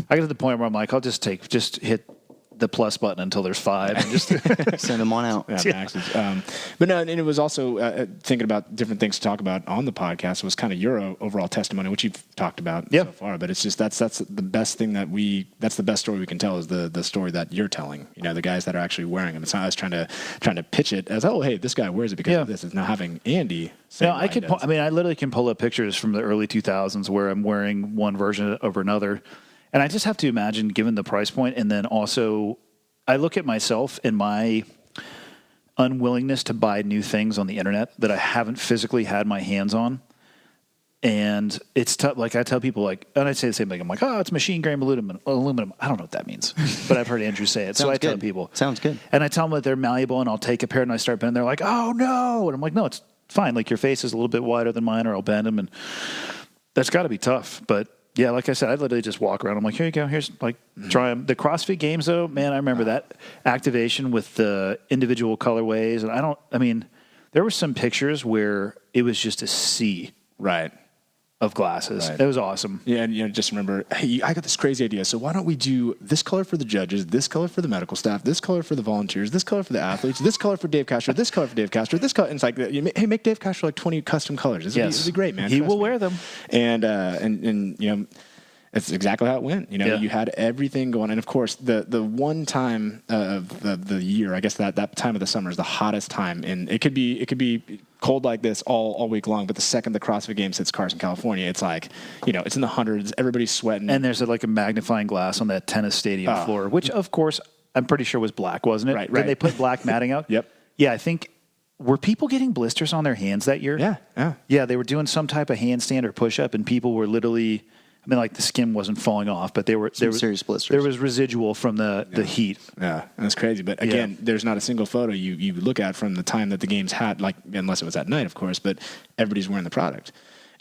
I get to the point where I'm like, I'll just hit the plus button until there's 5 and just send them on out. Yeah. But no, and it was also thinking about different things to talk about on the podcast was kind of your overall testimony, which you've talked about so far. But it's just that's the best thing that's the best story we can tell is the story that you're telling. The guys that are actually wearing them. It's not us trying to pitch it as, oh, hey, this guy wears it because of this. It's now having Andy. No, I literally can pull up pictures from the early 2000s where I'm wearing one version over another. And I just have to imagine, given the price point, and then also I look at myself and my unwillingness to buy new things on the internet that I haven't physically had my hands on. And it's tough. Like I tell people, like, and I say the same thing. I'm like, oh, it's machine grain aluminum. I don't know what that means, but I've heard Andrew say it. So I tell people, sounds good. And I tell them that they're malleable, and I'll take a pair and I start bending. They're like, oh no, and I'm like, no, it's fine. Like your face is a little bit wider than mine, or I'll bend them, and that's got to be tough. But yeah, like I said, I literally just walk around. I'm like, here you go. Here's like try them. The CrossFit games, though, man, I remember that activation with the individual colorways, and I mean, there were some pictures where it was just a sea. Right. Of glasses. Right. It was awesome. Yeah, and just remember, hey, I got this crazy idea. So why don't we do this color for the judges, this color for the medical staff, this color for the volunteers, this color for the athletes, this color for Dave Castro, this color for Dave Castro, this color. And it's like, hey, make Dave Castro like 20 custom colors. This would be great, man. He will wear them. And it's exactly how it went. You had everything going. And of course, the one time of the year, I guess that time of the summer is the hottest time. And it could be cold like this all week long. But the second the CrossFit Games hits Carson, California, it's like, it's in the hundreds. Everybody's sweating. And there's like a magnifying glass on that tennis stadium floor, which of course I'm pretty sure was black, wasn't it? Right. Did they put black matting out? Yep. Yeah, I think. Were people getting blisters on their hands that year? Yeah. Yeah, they were doing some type of handstand or push up, and people were literally. I mean, like the skin wasn't falling off, but there were serious blisters. There was residual from the heat. Yeah, and that's crazy. But again, there's not a single photo you look at from the time that the games had, like unless it was at night, of course. But everybody's wearing the product,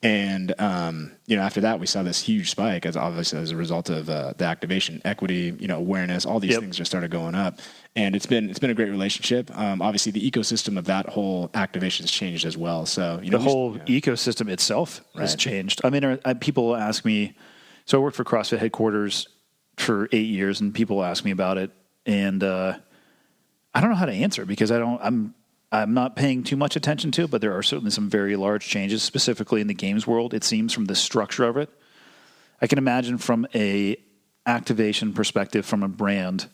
and after that we saw this huge spike as a result of the activation, equity, awareness. All these things just started going up, and it's been a great relationship. Obviously, the ecosystem of that whole activation has changed as well. So the whole ecosystem itself has changed. I mean, people ask me. So I worked for CrossFit headquarters for 8 years, and people ask me about it, and I don't know how to answer because I'm not paying too much attention to it, but there are certainly some very large changes, specifically in the games world. It seems from the structure of it. I can imagine from a activation perspective from a brand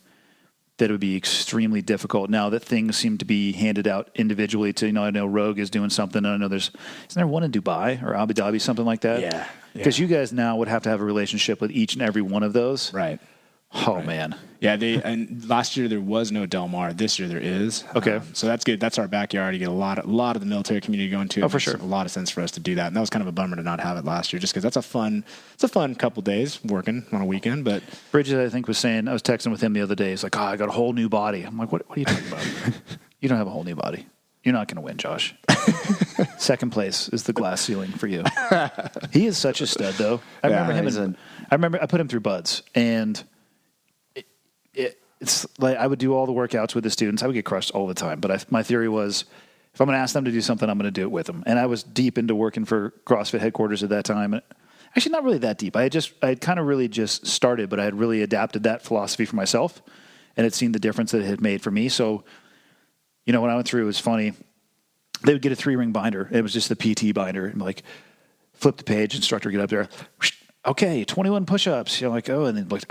that it would be extremely difficult now that things seem to be handed out individually to, I know Rogue is doing something. I know isn't there one in Dubai or Abu Dhabi, something like that? Yeah. Because you guys now would have to have a relationship with each and every one of those. Right. Oh, man. Yeah, and last year there was no Del Mar. This year there is. Okay. So that's good. That's our backyard. You get a lot of the military community going to it. Oh, for sure. A lot of sense for us to do that. And that was kind of a bummer to not have it last year just because it's a fun couple days working on a weekend. But Bridges, I think, was saying, I was texting with him the other day. He's like, I got a whole new body. I'm like, what are you talking about? You don't have a whole new body. You're not going to win, Josh. Second place is the glass ceiling for you. He is such a stud, though. I remember I put him through buds, and it's like I would do all the workouts with the students. I would get crushed all the time, but my theory was if I'm going to ask them to do something, I'm going to do it with them. And I was deep into working for CrossFit headquarters at that time. Actually, not really that deep. I had kind of really just started, but I had really adapted that philosophy for myself, and had seen the difference that it had made for me. So, when I went through, it was funny. They would get a 3-ring binder. It was just the PT binder, and like flip the page, instructor get up there. Okay, 21 push-ups. You're like, and then like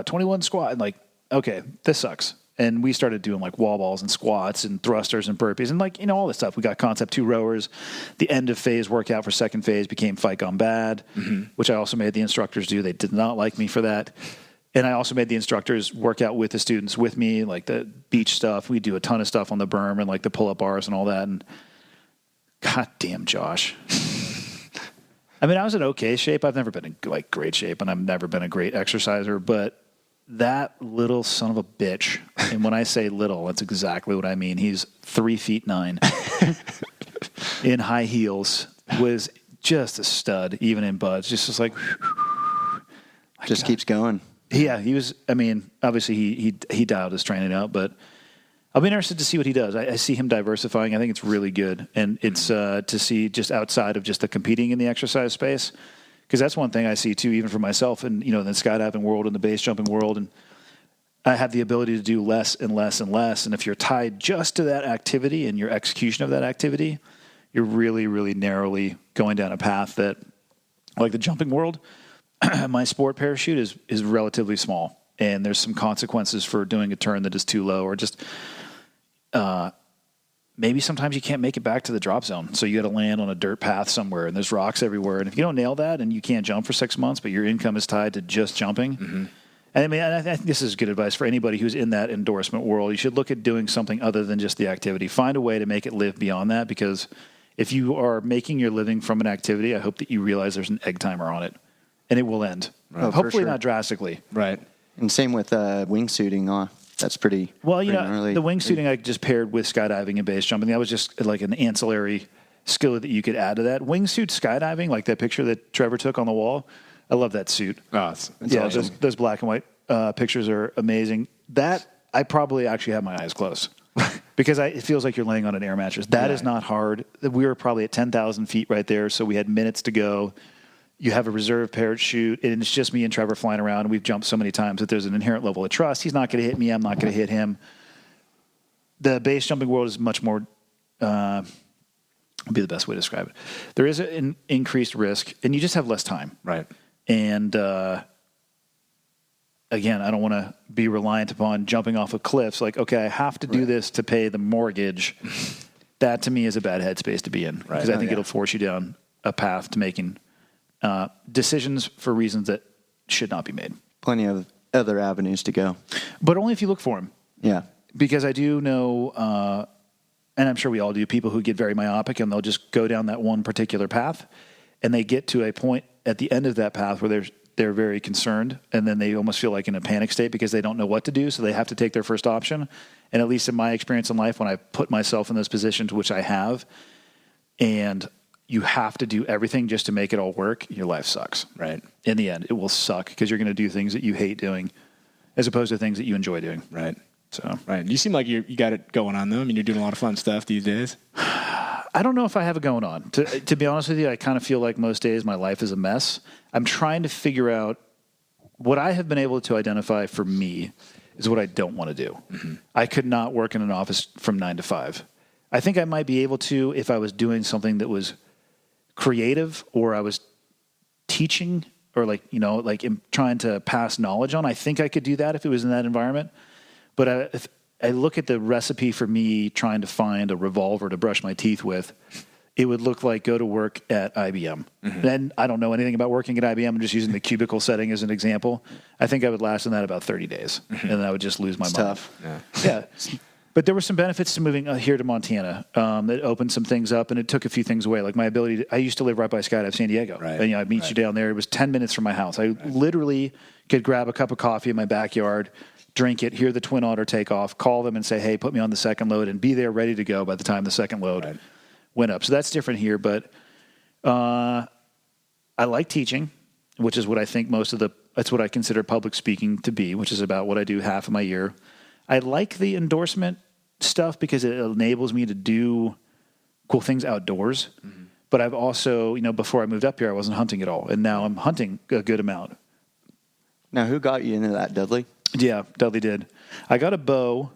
21 squat, and like, okay, this sucks. And we started doing like wall balls and squats and thrusters and burpees and like, all this stuff. We got concept 2 rowers. The end of phase workout for second phase became Fight Gone Bad, which I also made the instructors do. They did not like me for that. And I also made the instructors work out with the students with me, like the beach stuff. We do a ton of stuff on the berm and like the pull-up bars and all that. And goddamn, Josh. I mean, I was in okay shape. I've never been in like great shape, and I've never been a great exerciser, but that little son of a bitch, and when I say little, that's exactly what I mean. He's 3'9" in high heels, was just a stud, even in buds. Just like, just keeps going. Yeah, he was. I mean, obviously he dialed his training out, but I'll be interested to see what he does. I see him diversifying. I think it's really good, and it's to see just outside of just the competing in the exercise space. Because that's one thing I see, too, even for myself and, in the skydiving world and the base jumping world. And I have the ability to do less and less and less. And if you're tied just to that activity and your execution of that activity, you're really, really narrowly going down a path that, like the jumping world, my sport parachute is relatively small. And there's some consequences for doing a turn that is too low or just maybe sometimes you can't make it back to the drop zone. So you got to land on a dirt path somewhere, and there's rocks everywhere. And if you don't nail that and you can't jump for 6 months, but your income is tied to just jumping. And I mean, I think this is good advice for anybody who's in that endorsement world. You should look at doing something other than just the activity. Find a way to make it live beyond that, because If you are making your living from an activity, I hope that you realize there's an egg timer on it, and it will end. Oh, for Hopefully sure. not drastically. Right. And same with wingsuiting. That's pretty. Well, pretty gnarly. the wingsuiting I just paired with skydiving and base jumping. That was just like an ancillary skill that you could add to that. Wingsuit skydiving, like that picture that Trevor took on the wall. I love that suit. Oh, it's Yeah, awesome. those black and white pictures are amazing. That I probably actually have my eyes closed because it feels like you're laying on an air mattress. That is not hard. We were probably at 10,000 feet right there, so we had minutes to go. You have a reserve parachute, and it's just me and Trevor flying around. And we've jumped so many times that there's an inherent level of trust. He's not going to hit me. I'm not going to hit him. The base jumping world is much more, would be the best way to describe it. There is an increased risk, and you just have less time. Right. And again, I don't want to be reliant upon jumping off of cliffs. Like, okay, I have to do this to pay the mortgage. That to me is a bad headspace to be in because I think it'll force you down a path to making decisions for reasons that should not be made. Plenty of other avenues to go. But only if you look for them. Yeah. Because I do know, and I'm sure we all do, people who get very myopic and they'll just go down that one particular path, and they get to a point at the end of that path where they're very concerned, and then they almost feel like in a panic state because they don't know what to do, so they have to take their first option. And at least in my experience in life, when I put myself in those positions, which I have, and you have to do everything just to make it all work, your life sucks. Right. In the end, it will suck because you're going to do things that you hate doing as opposed to things that you enjoy doing. Right. So, Right. You seem like you got it going on, though. I mean, you're doing a lot of fun stuff these days. I don't know if I have it going on. To be honest with you, I kind of feel like most days my life is a mess. I'm trying to figure out what I have been able to identify for me is what I don't want to do. Mm-hmm. I could not work in an office from 9 to 5. I think I might be able to if I was doing something that was creative or I was teaching or trying to pass knowledge on. I think I could do that if it was in that environment. But if I look at the recipe for me trying to find a revolver to brush my teeth with, it would look like go to work at IBM. Mm-hmm. Then I don't know anything about working at IBM. I'm just using the cubicle setting as an example. I think I would last in that about 30 days, and then I would just lose my mind. Tough. Yeah. But there were some benefits to moving here to Montana that opened some things up, and it took a few things away. Like my ability to, I used to live right by Skydive San Diego. Right. And I'd meet you down there. It was 10 minutes from my house. I literally could grab a cup of coffee in my backyard, drink it, hear the Twin Otter take off, call them and say, hey, put me on the second load, and be there ready to go by the time the second load went up. So that's different here. But I like teaching, which is what I think that's what I consider public speaking to be, which is about what I do half of my year. I like the endorsement stuff because it enables me to do cool things outdoors. Mm-hmm. But I've also, before I moved up here, I wasn't hunting at all. And now I'm hunting a good amount. Now, who got you into that, Dudley? Yeah, Dudley did. I got a bow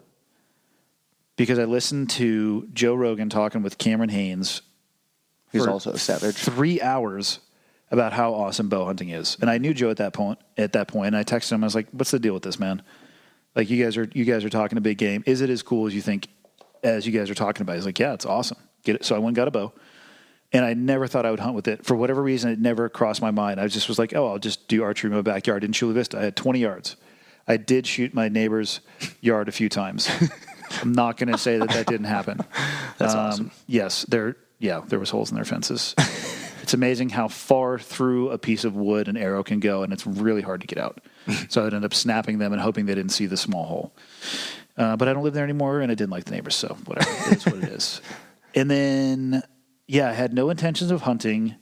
because I listened to Joe Rogan talking with Cameron Haynes. Who's for also a savage. 3 hours about how awesome bow hunting is. And I knew Joe at that point, and I texted him. I was like, what's the deal with this, man? Like, you guys are talking a big game. Is it as cool as you think, as you guys are talking about? He's like, yeah, it's awesome. Get it. So I went and got a bow. And I never thought I would hunt with it. For whatever reason, it never crossed my mind. I just was like, I'll just do archery in my backyard in Chula Vista. I had 20 yards. I did shoot my neighbor's yard a few times. I'm not going to say that didn't happen. That's awesome. Yes, there was holes in their fences. It's amazing how far through a piece of wood an arrow can go, and it's really hard to get out. So I'd end up snapping them and hoping they didn't see the small hole. But I don't live there anymore, and I didn't like the neighbors, so whatever. It is what it is. And then, I had no intentions of hunting,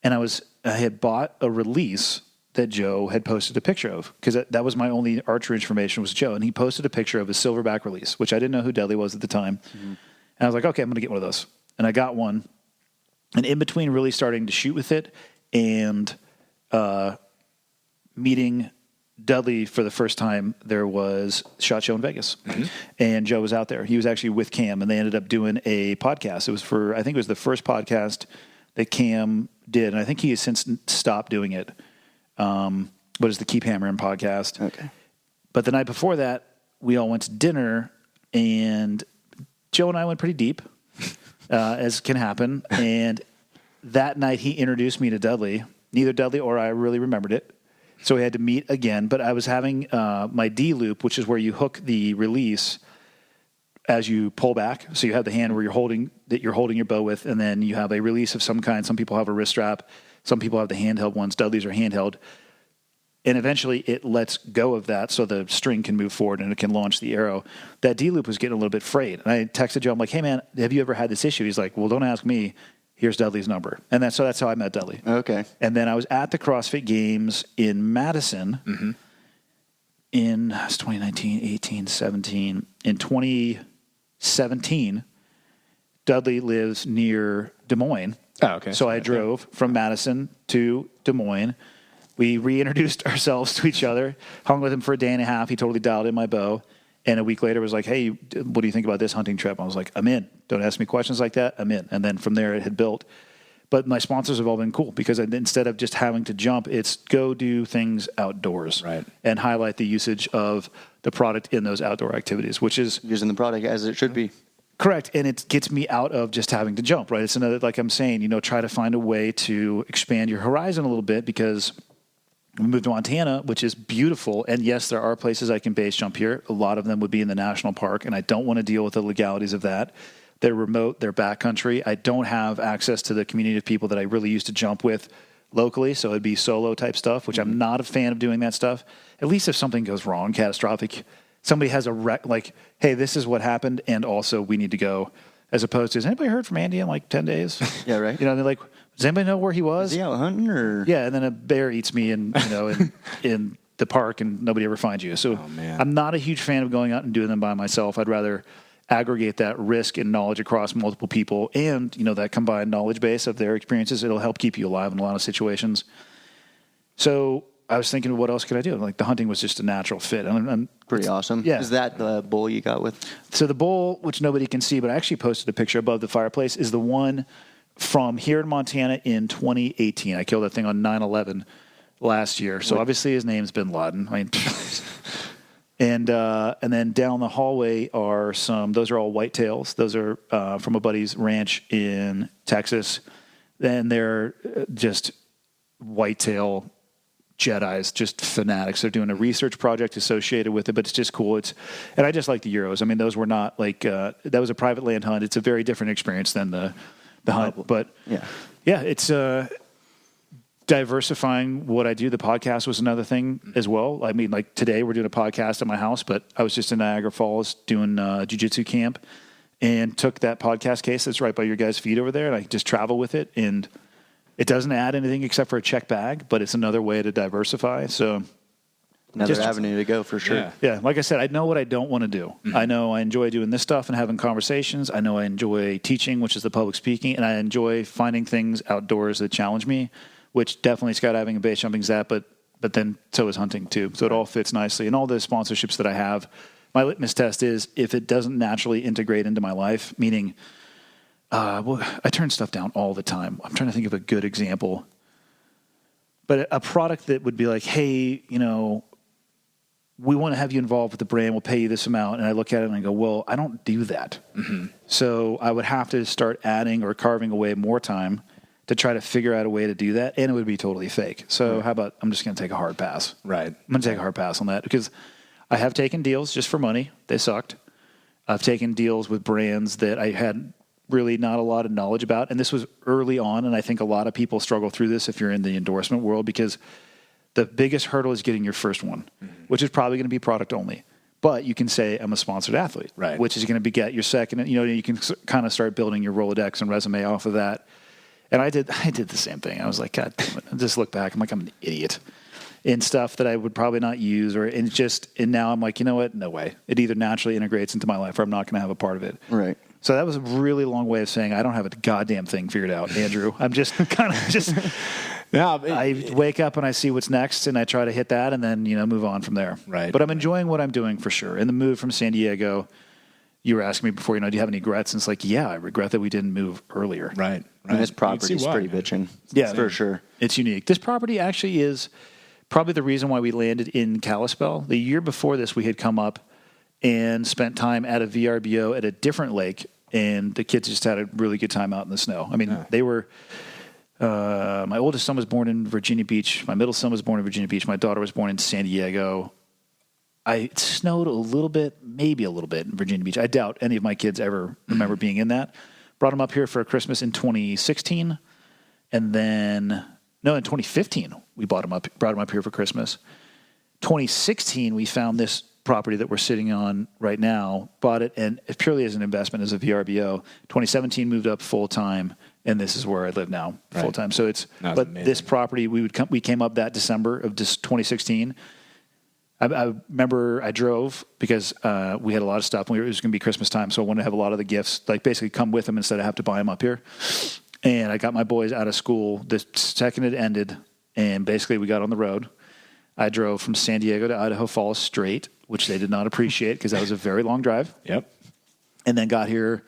and I had bought a release that Joe had posted a picture of, because that was my only archery information was Joe, and he posted a picture of a silverback release, which I didn't know who Dudley was at the time. Mm-hmm. And I was like, okay, I'm going to get one of those. And I got one. And in between really starting to shoot with it and meeting Dudley for the first time, there was SHOT Show in Vegas. Mm-hmm. And Joe was out there. He was actually with Cam, and they ended up doing a podcast. I think it was the first podcast that Cam did, and I think he has since stopped doing it. But it's the Keep Hammering podcast. Okay. But the night before that, we all went to dinner, and Joe and I went pretty deep, as can happen. And that night, he introduced me to Dudley. Neither Dudley or I really remembered it, so we had to meet again. But I was having my D loop, which is where you hook the release as you pull back. So you have the hand where you're holding that you're holding your bow with, and then you have a release of some kind. Some people have a wrist strap. Some people have the handheld ones. Dudleys are handheld. And eventually it lets go of that so the string can move forward and it can launch the arrow. That D-loop was getting a little bit frayed. And I texted Joe, I'm like, hey, man, have you ever had this issue? He's like, well, don't ask me. Here's Dudley's number. And that's how I met Dudley. Okay. And then I was at the CrossFit Games in Madison in 2019, 18, 17. In 2017, Dudley lives near Des Moines. Oh, okay. So I drove from Madison to Des Moines. We reintroduced ourselves to each other, hung with him for a day and a half. He totally dialed in my bow. And a week later was like, hey, what do you think about this hunting trip? I was like, I'm in. Don't ask me questions like that. I'm in. And then from there it had built. But my sponsors have all been cool because instead of just having to jump, it's go do things outdoors. Right. And highlight the usage of the product in those outdoor activities, which is Using the product as it should be. correct. And it gets me out of just having to jump, right? It's another, like I'm saying, try to find a way to expand your horizon a little bit because we moved to Montana, which is beautiful. And yes, there are places I can base jump here. A lot of them would be in the national park, and I don't want to deal with the legalities of that. They're remote, they're backcountry. I don't have access to the community of people that I really used to jump with locally, so it'd be solo type stuff, which I'm not a fan of doing that stuff. At least if something goes wrong, catastrophic, somebody has a wreck, like, hey, this is what happened, and also we need to go, as opposed to, has anybody heard from Andy in like 10 days? Yeah, right. They're like, does anybody know where he was? Is he out hunting or? Yeah, and then a bear eats me in the park and nobody ever finds you. So I'm not a huge fan of going out and doing them by myself. I'd rather aggregate that risk and knowledge across multiple people and, that combined knowledge base of their experiences. It'll help keep you alive in a lot of situations. So I was thinking, what else could I do? Like the hunting was just a natural fit. I'm Pretty awesome. Yeah. Is that the bull you got with? So the bowl, which nobody can see, but I actually posted a picture above the fireplace, is the one from here in Montana in 2018. I killed that thing on 9/11 last year. So obviously his name's Bin Laden. I mean, and then down the hallway are those are all whitetails. Those are from a buddy's ranch in Texas. And they're just whitetail Jedis, just fanatics. They're doing a research project associated with it, but it's just cool. And I just like the Euros. I mean, those were not like, that was a private land hunt. It's a very different experience than the hunt, but yeah, it's diversifying what I do. The podcast was another thing as well. I mean, like today we're doing a podcast at my house, but I was just in Niagara Falls doing jiu-jitsu camp and took that podcast case that's right by your guys' feet over there, and I just travel with it, and it doesn't add anything except for a check bag, but it's another way to diversify. So Another avenue to go for sure. Yeah, like I said, I know what I don't want to do. I know I enjoy doing this stuff and having conversations. I know I enjoy teaching, which is the public speaking, and I enjoy finding things outdoors that challenge me, which definitely skydiving and base jumping is that, but then so is hunting too. So it all fits nicely. And all the sponsorships that I have, my litmus test is if it doesn't naturally integrate into my life, meaning I turn stuff down all the time. I'm trying to think of a good example. But a product that would be like, hey, we want to have you involved with the brand. We'll pay you this amount. And I look at it and I go, well, I don't do that. So I would have to start adding or carving away more time to try to figure out a way to do that. And it would be totally fake. So how about I'm just going to take a hard pass. Right. I'm going to take a hard pass on that because I have taken deals just for money. They sucked. I've taken deals with brands that I had really not a lot of knowledge about. And this was early on. And I think a lot of people struggle through this if you're in the endorsement world because the biggest hurdle is getting your first one, which is probably going to be product only. But you can say, I'm a sponsored athlete, right? Which is going to be get your second. You can kind of start building your Rolodex and resume off of that. And I did the same thing. I was like, God damn it. I just look back. I'm like, I'm an idiot in stuff that I would probably not use. And now I'm like, you know what? No way. It either naturally integrates into my life or I'm not going to have a part of it. Right. So that was a really long way of saying I don't have a goddamn thing figured out, Andrew. I'm just kind of just... I wake up and I see what's next and I try to hit that and then, move on from there. Right. But I'm enjoying what I'm doing for sure. In the move from San Diego, you were asking me before, do you have any regrets? And it's like, yeah, I regret that we didn't move earlier. Right. And this property is pretty bitchin'. Yeah. For sure. It's unique. This property actually is probably the reason why we landed in Kalispell. The year before this, we had come up and spent time at a VRBO at a different lake, and the kids just had a really good time out in the snow. I mean, they were... my oldest son was born in Virginia Beach. My middle son was born in Virginia Beach. My daughter was born in San Diego. It snowed a little bit, maybe a little bit in Virginia Beach. I doubt any of my kids ever remember being in that. Brought them up here for Christmas in 2016. And then, in 2015, we brought them up here for Christmas. 2016, we found this property that we're sitting on right now, bought it, and purely as an investment, as a VRBO. 2017, moved up full time, and this is where I live now, full time. So this property, we came up that December of 2016. I remember I drove because we had a lot of stuff. It was going to be Christmas time, so I wanted to have a lot of the gifts, like basically come with them instead of have to buy them up here. And I got my boys out of school the second it ended, and basically we got on the road. I drove from San Diego to Idaho Falls straight, which they did not appreciate because that was a very long drive. Yep. And then got here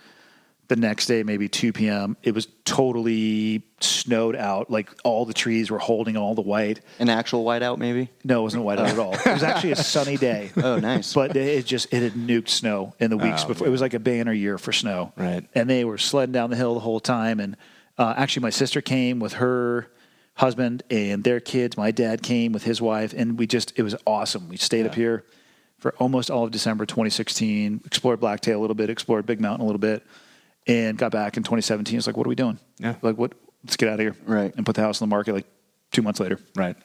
the next day, maybe 2 p.m. It was totally snowed out. Like all the trees were holding all the white. An actual whiteout, maybe? No, it wasn't whiteout at all. It was actually a sunny day. Oh, nice. But it had nuked snow in the weeks before. It was like a banner year for snow. Right. And they were sledding down the hill the whole time. And actually, my sister came with her husband and their kids. My dad came with his wife, and it was awesome. We stayed up here for almost all of December 2016, explored Blacktail a little bit, explored Big Mountain a little bit, and got back in 2017. It's like, what are we doing? Yeah. Like, let's get out of here. Right. And put the house on the market like 2 months later. Right.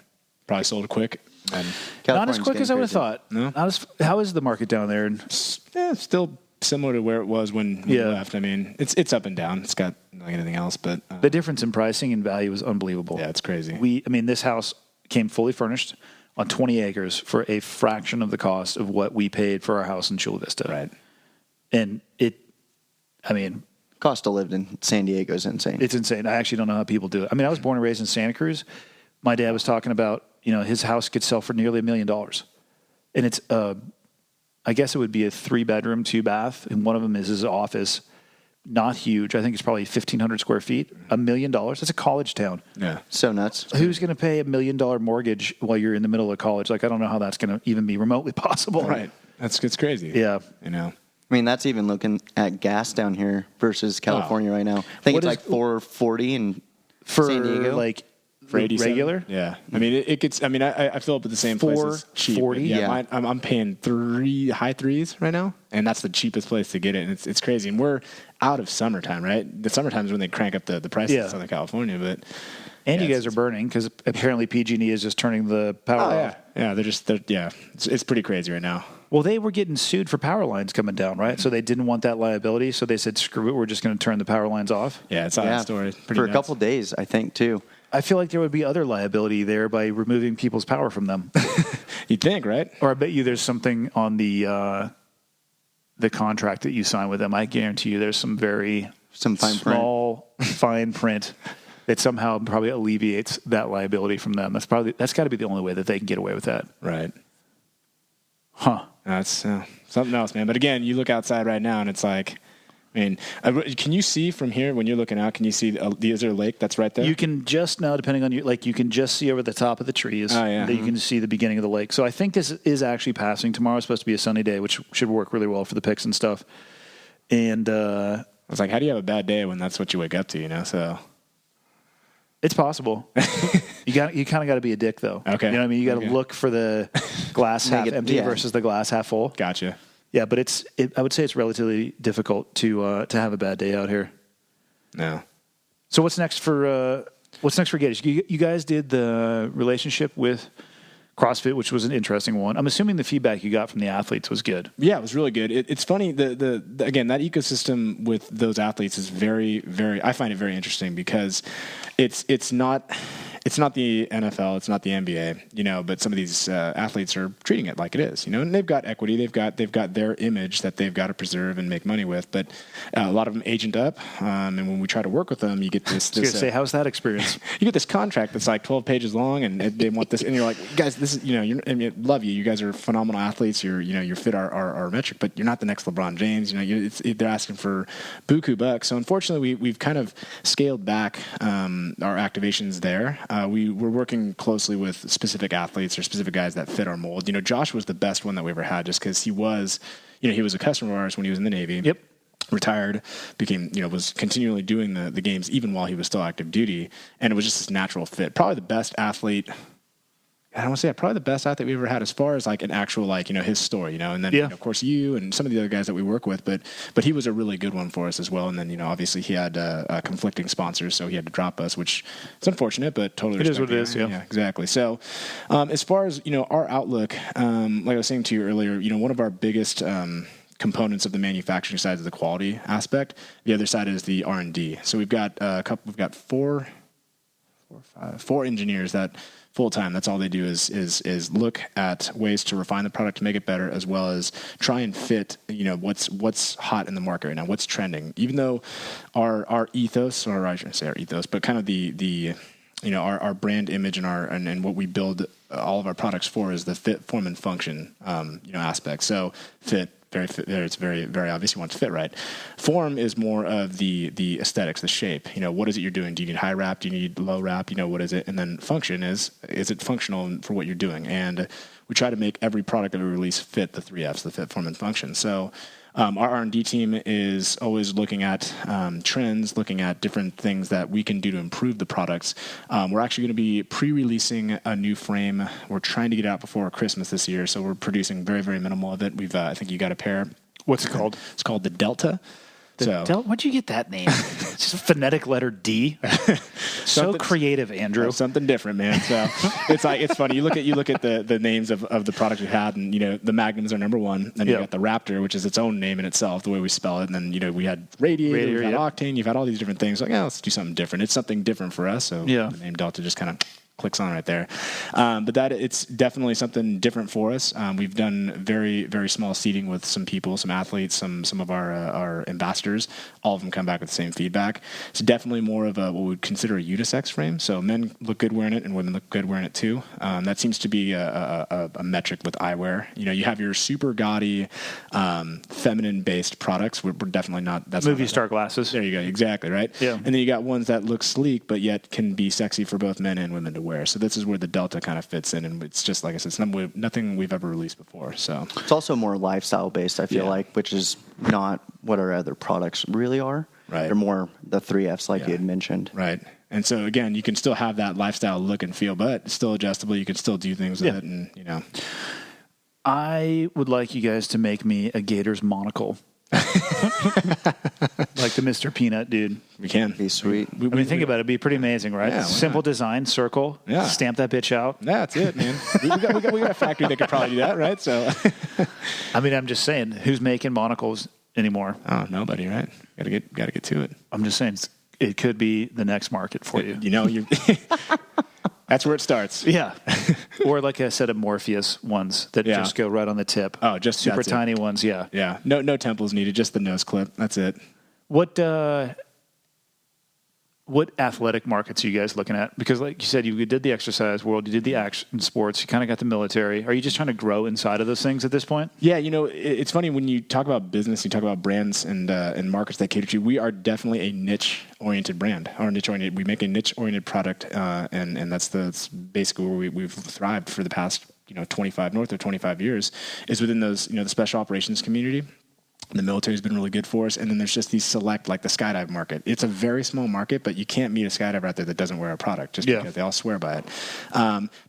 Probably sold it quick. And Not as quick as I would have thought. No. How is the market down there? still similar to where it was when we left. I mean, it's up and down. It's got like anything else, but The difference in pricing and value is unbelievable. yeah, it's crazy. This house came fully furnished on 20 acres for a fraction of the cost of what we paid for our house in Chula Vista. Right. And Cost of living in San Diego is insane. it's insane. I actually don't know how people do it. I was born and raised in Santa Cruz. My dad was talking about, his house could sell for nearly $1 million. And it's, I guess it would be a 3-bedroom, 2-bath. And one of them is his office. Not huge. I think it's probably 1,500 square feet. $1 million. That's a college town. Yeah. So nuts. Who's going to pay $1 million mortgage while you're in the middle of college? Like, I don't know how that's going to even be remotely possible. Right. It's crazy. Yeah. That's even looking at gas down here versus California right now. I think What it's is- like $4.40 in For San Diego. like For 87? regular? Yeah. it gets, I fill up at the same places. Cheap. $4.40? But Yeah. I'm paying high threes right now, and that's the cheapest place to get it. And it's crazy. And we're out of summertime, right? The summertime is when they crank up the prices in Southern California, but. And you guys are burning because apparently PG&E is just turning the power off. Yeah. It's pretty crazy right now. Well, they were getting sued for power lines coming down, right? So they didn't want that liability. So they said, screw it, we're just going to turn the power lines off. Yeah, it's that story. Pretty for nuts. a couple days, I think, too. I feel like there would be other liability there by removing people's power from them. You'd think, right? Or I bet you there's something on the contract that you sign with them. I guarantee you there's some very Some fine small fine print that somehow probably alleviates that liability from them. That's got to be the only way that they can get away with that. Right. Huh. That's something else, man. But again, you look outside right now, and it's like, can you see from here when you're looking out? Can you see is there a lake that's right there? You can just now, depending on you can just see over the top of the trees. Oh, yeah. That you can see the beginning of the lake. So I think this is actually passing. Tomorrow's supposed to be a sunny day, which should work really well for the pics and stuff. And I was like, how do you have a bad day when that's what you wake up to? So it's possible. You kind of got to be a dick, though. Okay. You know what I mean? You got to look for the glass half empty yeah. versus the glass half full. Gotcha. Yeah, but I would say it's relatively difficult to have a bad day out here. No. So what's next for Gators? You guys did the relationship with CrossFit, which was an interesting one. I'm assuming the feedback you got from the athletes was good. Yeah, it was really good. It's funny. The again, that ecosystem with those athletes is very, very. I find it very interesting because it's not the NFL, it's not the NBA, but some of these athletes are treating it like it is, and they've got equity, they've got their image that they've got to preserve and make money with, but a lot of them agent up, and when we try to work with them, you get this. How's that experience? You get this contract that's like 12 pages long, and they want this, and you're like, guys, this is, love you. You guys are phenomenal athletes. You fit our metric, but you're not the next LeBron James. They're asking for buku bucks. So unfortunately, we've kind of scaled back our activations there. We're working closely with specific athletes or specific guys that fit our mold. Josh was the best one that we ever had just because he was a customer of ours when he was in the Navy. Yep. Retired, became, was continually doing the games even while he was still active duty. And it was just this natural fit. Probably the best athlete I don't want to say probably the best athlete we ever had as far as like an actual, like, his story, and then of course you and some of the other guys that we work with, but he was a really good one for us as well. And then, obviously he had conflicting sponsors, so he had to drop us, which is unfortunate, but totally it is what it is. Yeah, exactly. So as far as, our outlook, like I was saying to you earlier, one of our biggest components of the manufacturing side is the quality aspect. The other side is the R&D. So we've got four engineers that full time. That's all they do is look at ways to refine the product to make it better, as well as try and fit, what's hot in the market right now, what's trending. Even though our ethos, or I shouldn't say our ethos, but kind of the our brand image and what we build all of our products for is the fit, form, and function aspect. So fit. It's very, very obvious you want to fit right. Form is more of the aesthetics, the shape. What is it you're doing? Do you need high wrap? Do you need low wrap? What is it? And then function is it functional for what you're doing? And we try to make every product that we release fit the 3 Fs, the fit, form, and function. So our R&D team is always looking at trends, looking at different things that we can do to improve the products. We're actually going to be pre-releasing a new frame. We're trying to get it out before Christmas this year, so we're producing very, very minimal of it. We've, I think you got a pair. What's it called? It's called the Delta. Where'd you get that name? It's just a phonetic letter D. So creative, Andrew. Something different, man. So it's funny. You look at the names of the products we had, and the Magnums are number one. Then you got the Raptor, which is its own name in itself, the way we spell it. And then we had Radiator, we had Octane. You've had all these different things. Like, let's do something different. It's something different for us. So the name Delta just kind of clicks on right there. But it's definitely something different for us. We've done very, very small seeding with some people, some athletes, some of our ambassadors. All of them come back with the same feedback. It's definitely more of what we would consider a unisex frame. So men look good wearing it and women look good wearing it too. That seems to be a metric with eyewear. You have your super gaudy, feminine-based products. We're definitely not. That's movie star glasses. There you go. Exactly, right? Yeah. And then you got ones that look sleek, but yet can be sexy for both men and women to wear. So this is where the Delta kind of fits in, and it's just like I said, it's nothing we've ever released before. So it's also more lifestyle based, I feel like, which is not what our other products really are. Right. They're more the 3 Fs like you had mentioned. Right. And so again, you can still have that lifestyle look and feel, but it's still adjustable. You can still do things with it, and I would like you guys to make me a Gators monocle. Like the Mr. Peanut dude. We can. Be sweet. Think about it. It'd be pretty amazing, right? Yeah, simple design, circle. Yeah. Stamp that bitch out. That's it, man. we got a factory that could probably do that, right? So, I'm just saying, who's making monocles anymore? Oh, nobody, right? Got to get to it. I'm just saying, it could be the next market for you. That's where it starts. Yeah. Or like a set of Morpheus ones that just go right on the tip. Oh, just super tiny ones. Yeah. Yeah. No temples needed. Just the nose clip. That's it. What athletic markets are you guys looking at? Because like you said, you did the exercise world, you did the action sports, you kind of got the military. Are you just trying to grow inside of those things at this point? Yeah, it's funny when you talk about business, you talk about brands and markets that cater to. We are definitely a niche-oriented brand. We make a niche-oriented product, and that's basically where we've thrived for the past 25 years is within those the special operations community. The military has been really good for us. And then there's just these select, like the skydive market. It's a very small market, but you can't meet a skydiver out there that doesn't wear a product just because they all swear by it.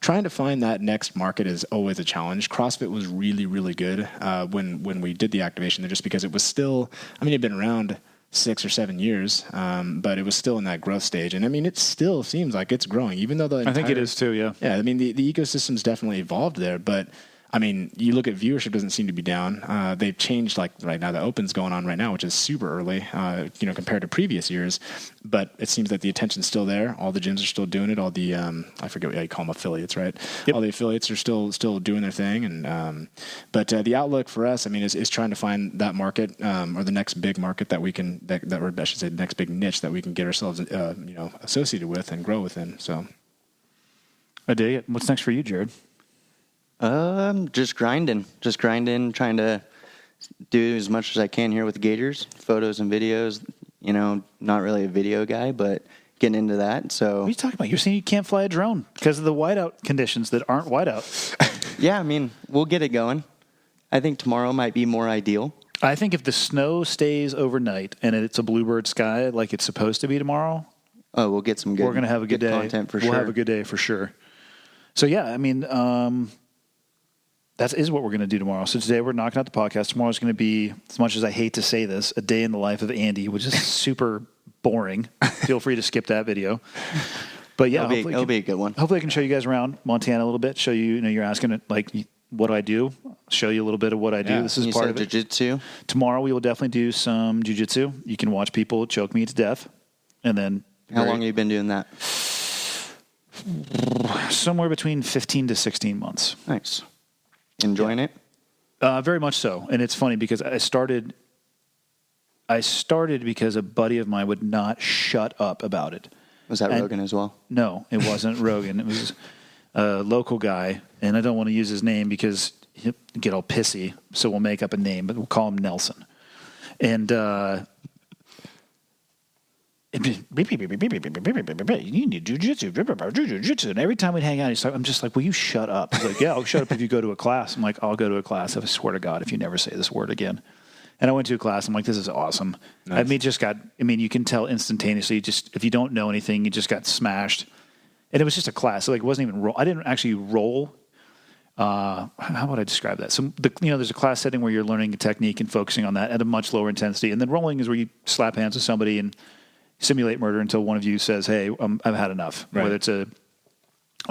Trying to find that next market is always a challenge. CrossFit was really, really good when we did the activation there, just because it was still, it had been around 6 or 7 years, but it was still in that growth stage. And it still seems like it's growing, even though I think it is too, yeah. Yeah, the ecosystem's definitely evolved there, but you look at viewership doesn't seem to be down. They've changed, like right now, the Open's going on right now, which is super early, compared to previous years. But it seems that the attention's still there. All the gyms are still doing it. All the, I forget what you call them, affiliates, right? Yep. All the affiliates are still doing their thing. And but the outlook for us, is trying to find that market or the next big market that we can, or I should say, the next big niche that we can get ourselves, associated with and grow within. So, I dig it. What's next for you, Jared? Just grinding, trying to do as much as I can here with Gators, photos and videos. Not really a video guy, but getting into that. So what are you talking about? You're saying you can't fly a drone because of the whiteout conditions that aren't whiteout. Yeah, we'll get it going. I think tomorrow might be more ideal. I think if the snow stays overnight and it's a bluebird sky like it's supposed to be tomorrow, we'll get some good. We're going to have a good day. Content for we'll sure. Have a good day for sure. So yeah, I mean, that is what we're going to do tomorrow. So today we're knocking out the podcast. Tomorrow's going to be, as much as I hate to say this, a day in the life of Andy, which is super boring. Feel free to skip that video. But yeah, it'll be a good one. Hopefully I can show you guys around Montana a little bit, show you, you're asking like, what do I do? Show you a little bit of what I do. Yeah. This is You part said of it. jiu-jitsu? Tomorrow we will definitely do some jiu-jitsu. You can watch people choke me to death. And then How long have you been doing that? somewhere between 15 to 16 months. Nice. Enjoying it? Very much so. And it's funny because I started because a buddy of mine would not shut up about it. Was that And- Rogan as well? No, it wasn't Rogan. It was a local guy, and I don't want to use his name because he'll get all pissy, so we'll make up a name, but we'll call him Nelson. And you need jiu-jitsu. And every time we'd hang out, he's like, I'm just like, will you shut up? He's like, yeah, I'll shut up if you go to a class. I'm like, I'll go to a class. I swear to God, if you never say this word again. And I went to a class. I'm like, this is awesome. Nice. You can tell instantaneously, just if you don't know anything, you just got smashed. And it was just a class. So like, it wasn't even roll. I didn't actually roll. How would I describe that? So there's a class setting where you're learning a technique and focusing on that at a much lower intensity. And then rolling is where you slap hands with somebody and simulate murder until one of you says, hey, I've had enough. Right. Whether it's a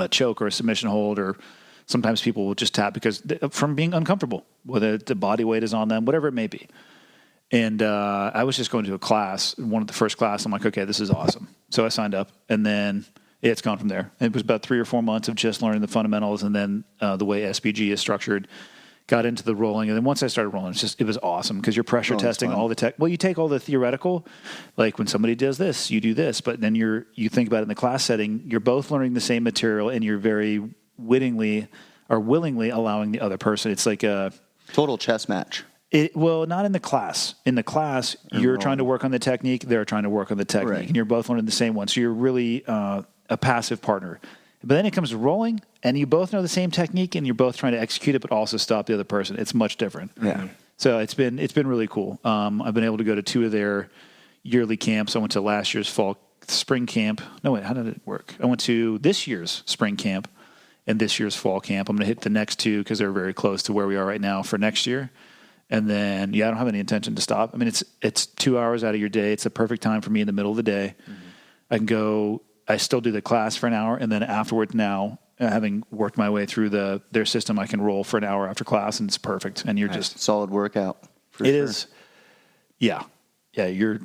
choke or a submission hold, or sometimes people will just tap because from being uncomfortable, whether the body weight is on them, whatever it may be. And I was just going to a class, one of the first class. I'm like, okay, this is awesome. So I signed up, and then it's gone from there. It was about 3 or 4 months of just learning the fundamentals, and then the way SPG is structured. Got into the rolling, and then once I started rolling, it was awesome because you're pressure testing fun. all the tech. Well, you take all the theoretical, like when somebody does this, you do this, but then you think about it in the class setting. You're both learning the same material, and you're very willingly allowing the other person. It's like a Total chess match. Well, not in the class. In the class, you're trying to work on the technique. They're trying to work on the technique, Right. and you're both learning the same one. So you're really a passive partner. But then it comes to rolling, and you both know the same technique, and you're both trying to execute it, but also stop the other person. It's much different. Yeah. So it's been really cool. I've been able to go to 2 of their yearly camps. I went to last year's spring camp. No, wait, how did it work? I went to this year's spring camp and this year's fall camp. I'm going to hit the next 2 because they're very close to where we are right now for next year. And then, I don't have any intention to stop. I mean, it's 2 hours out of your day. It's a perfect time for me in the middle of the day. Mm-hmm. I can go. I still do the class for an hour, and then afterwards now, having worked my way through their system, I can roll for an hour after class, and it's perfect. And you're just Solid workout. It is. Yeah. You're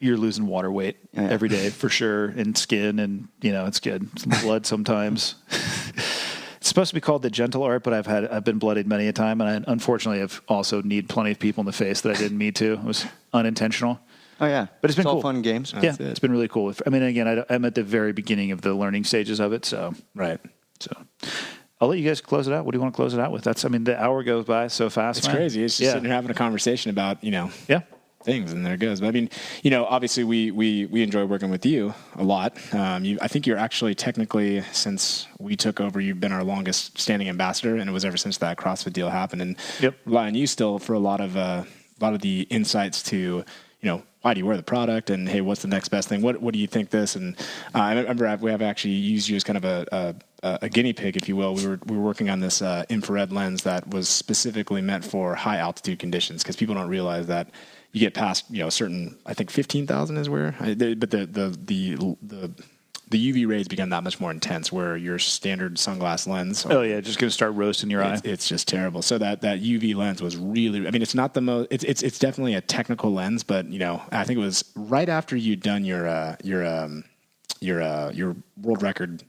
losing water weight every day for sure, and skin, and it's good. Some blood sometimes. It's supposed to be called the gentle art, but I've been bloodied many a time, and I unfortunately have also kneed plenty of people in the face that I didn't mean to. It was unintentional. Oh, yeah. But it's been all cool. fun games. It's been really cool. I mean, again, I'm at the very beginning of the learning stages of it, so Right. So I'll let you guys close it out. What do you want to close it out with? The hour goes by so fast. It's man. crazy. It's just sitting here having a conversation about, things, and there it goes. But I mean, obviously we enjoy working with you a lot. I think you're actually technically, since we took over, you've been our longest standing ambassador, and it was ever since that CrossFit deal happened. And rely on you still for a lot of the insights to, why do you wear the product, and hey, what's the next best thing? What do you think this? And I remember we have actually used you as kind of a guinea pig, if you will. We were working on this infrared lens that was specifically meant for high altitude conditions, because people don't realize that you get past certain, I think 15,000 is where, but the UV rays become that much more intense, where your standard sunglass lens. Just going to start roasting your eye. It's just terrible. So that UV lens was really, I mean, it's not the most, it's definitely a technical lens, but I think it was right after you'd done your world record.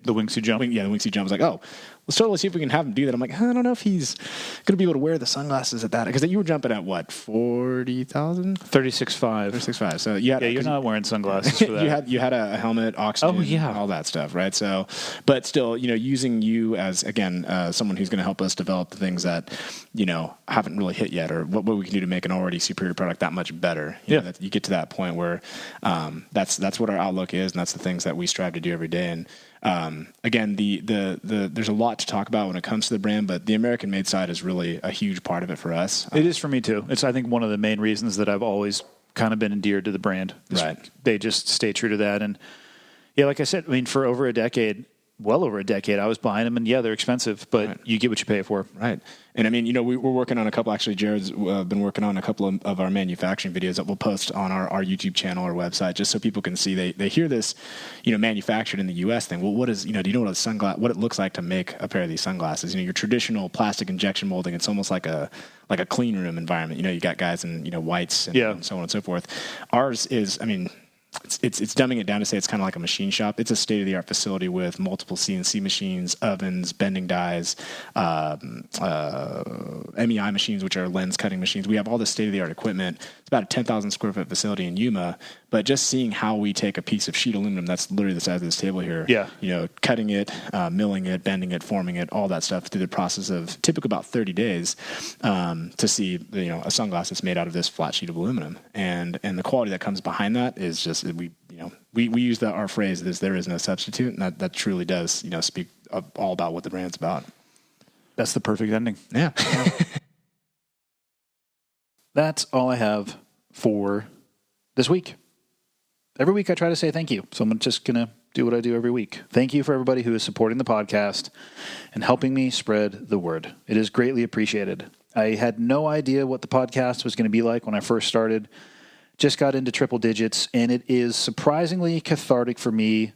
The wingsuit jump. The wingsuit jump. I was like, oh, let's totally see if we can have him do that. I'm like, I don't know if he's going to be able to wear the sunglasses at that. Because you were jumping at what, 40,000? 36.5. 36.5. So you're not wearing sunglasses for that. you had a helmet, oxygen, all that stuff, right? So, but still, using you as, again, someone who's going to help us develop the things that, haven't really hit yet, or what we can do to make an already superior product that much better. You know, that you get to that point where that's what our outlook is, and that's the things that we strive to do every day. And again, there's a lot to talk about when it comes to the brand, but the American-made side is really a huge part of it for us. It is for me too. It's, I think, one of the main reasons that I've always kind of been endeared to the brand. Right. They just stay true to that. And like I said, I mean, for over a decade, well over a decade. I was buying them, and yeah, they're expensive, but you get what you pay for. Right. And I mean, we're working on a couple, actually, Jared's been working on a couple of our manufacturing videos that we'll post on our YouTube channel or website, just so people can see. They hear this, manufactured in the U.S. thing. Well, what is, do you know what it looks like to make a pair of these sunglasses? Your traditional plastic injection molding, it's almost like a clean room environment. You got guys in, whites and so on and so forth. Ours is, I mean, it's dumbing it down to say it's kind of like a machine shop. It's a state-of-the-art facility with multiple CNC machines, ovens, bending dies, MEI machines, which are lens cutting machines. We have all this state-of-the-art equipment. It's about a 10,000 square foot facility in Yuma. But just seeing how we take a piece of sheet aluminum that's literally the size of this table here, cutting it, milling it, bending it, forming it, all that stuff through the process of typically about 30 days to see a sunglass that's made out of this flat sheet of aluminum, and the quality that comes behind that is just we use our phrase is there is no substitute, and that truly does speak all about what the brand's about. That's the perfect ending. Yeah. That's all I have for this week. Every week I try to say thank you, so I'm just going to do what I do every week. Thank you for everybody who is supporting the podcast and helping me spread the word. It is greatly appreciated. I had no idea what the podcast was going to be like when I first started. Just got into triple digits, and it is surprisingly cathartic for me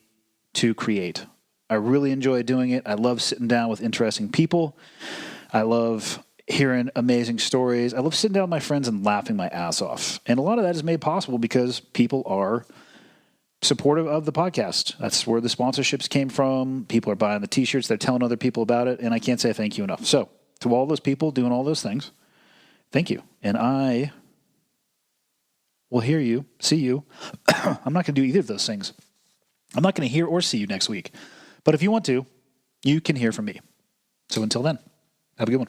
to create. I really enjoy doing it. I love sitting down with interesting people. I love hearing amazing stories. I love sitting down with my friends and laughing my ass off. And a lot of that is made possible because people are supportive of the podcast. That's where the sponsorships came from. People are buying the t-shirts. They're telling other people about it. And I can't say thank you enough. So to all those people doing all those things, thank you. And I will hear you, see you. I'm not going to do either of those things. I'm not going to hear or see you next week. But if you want to, you can hear from me. So until then, have a good one.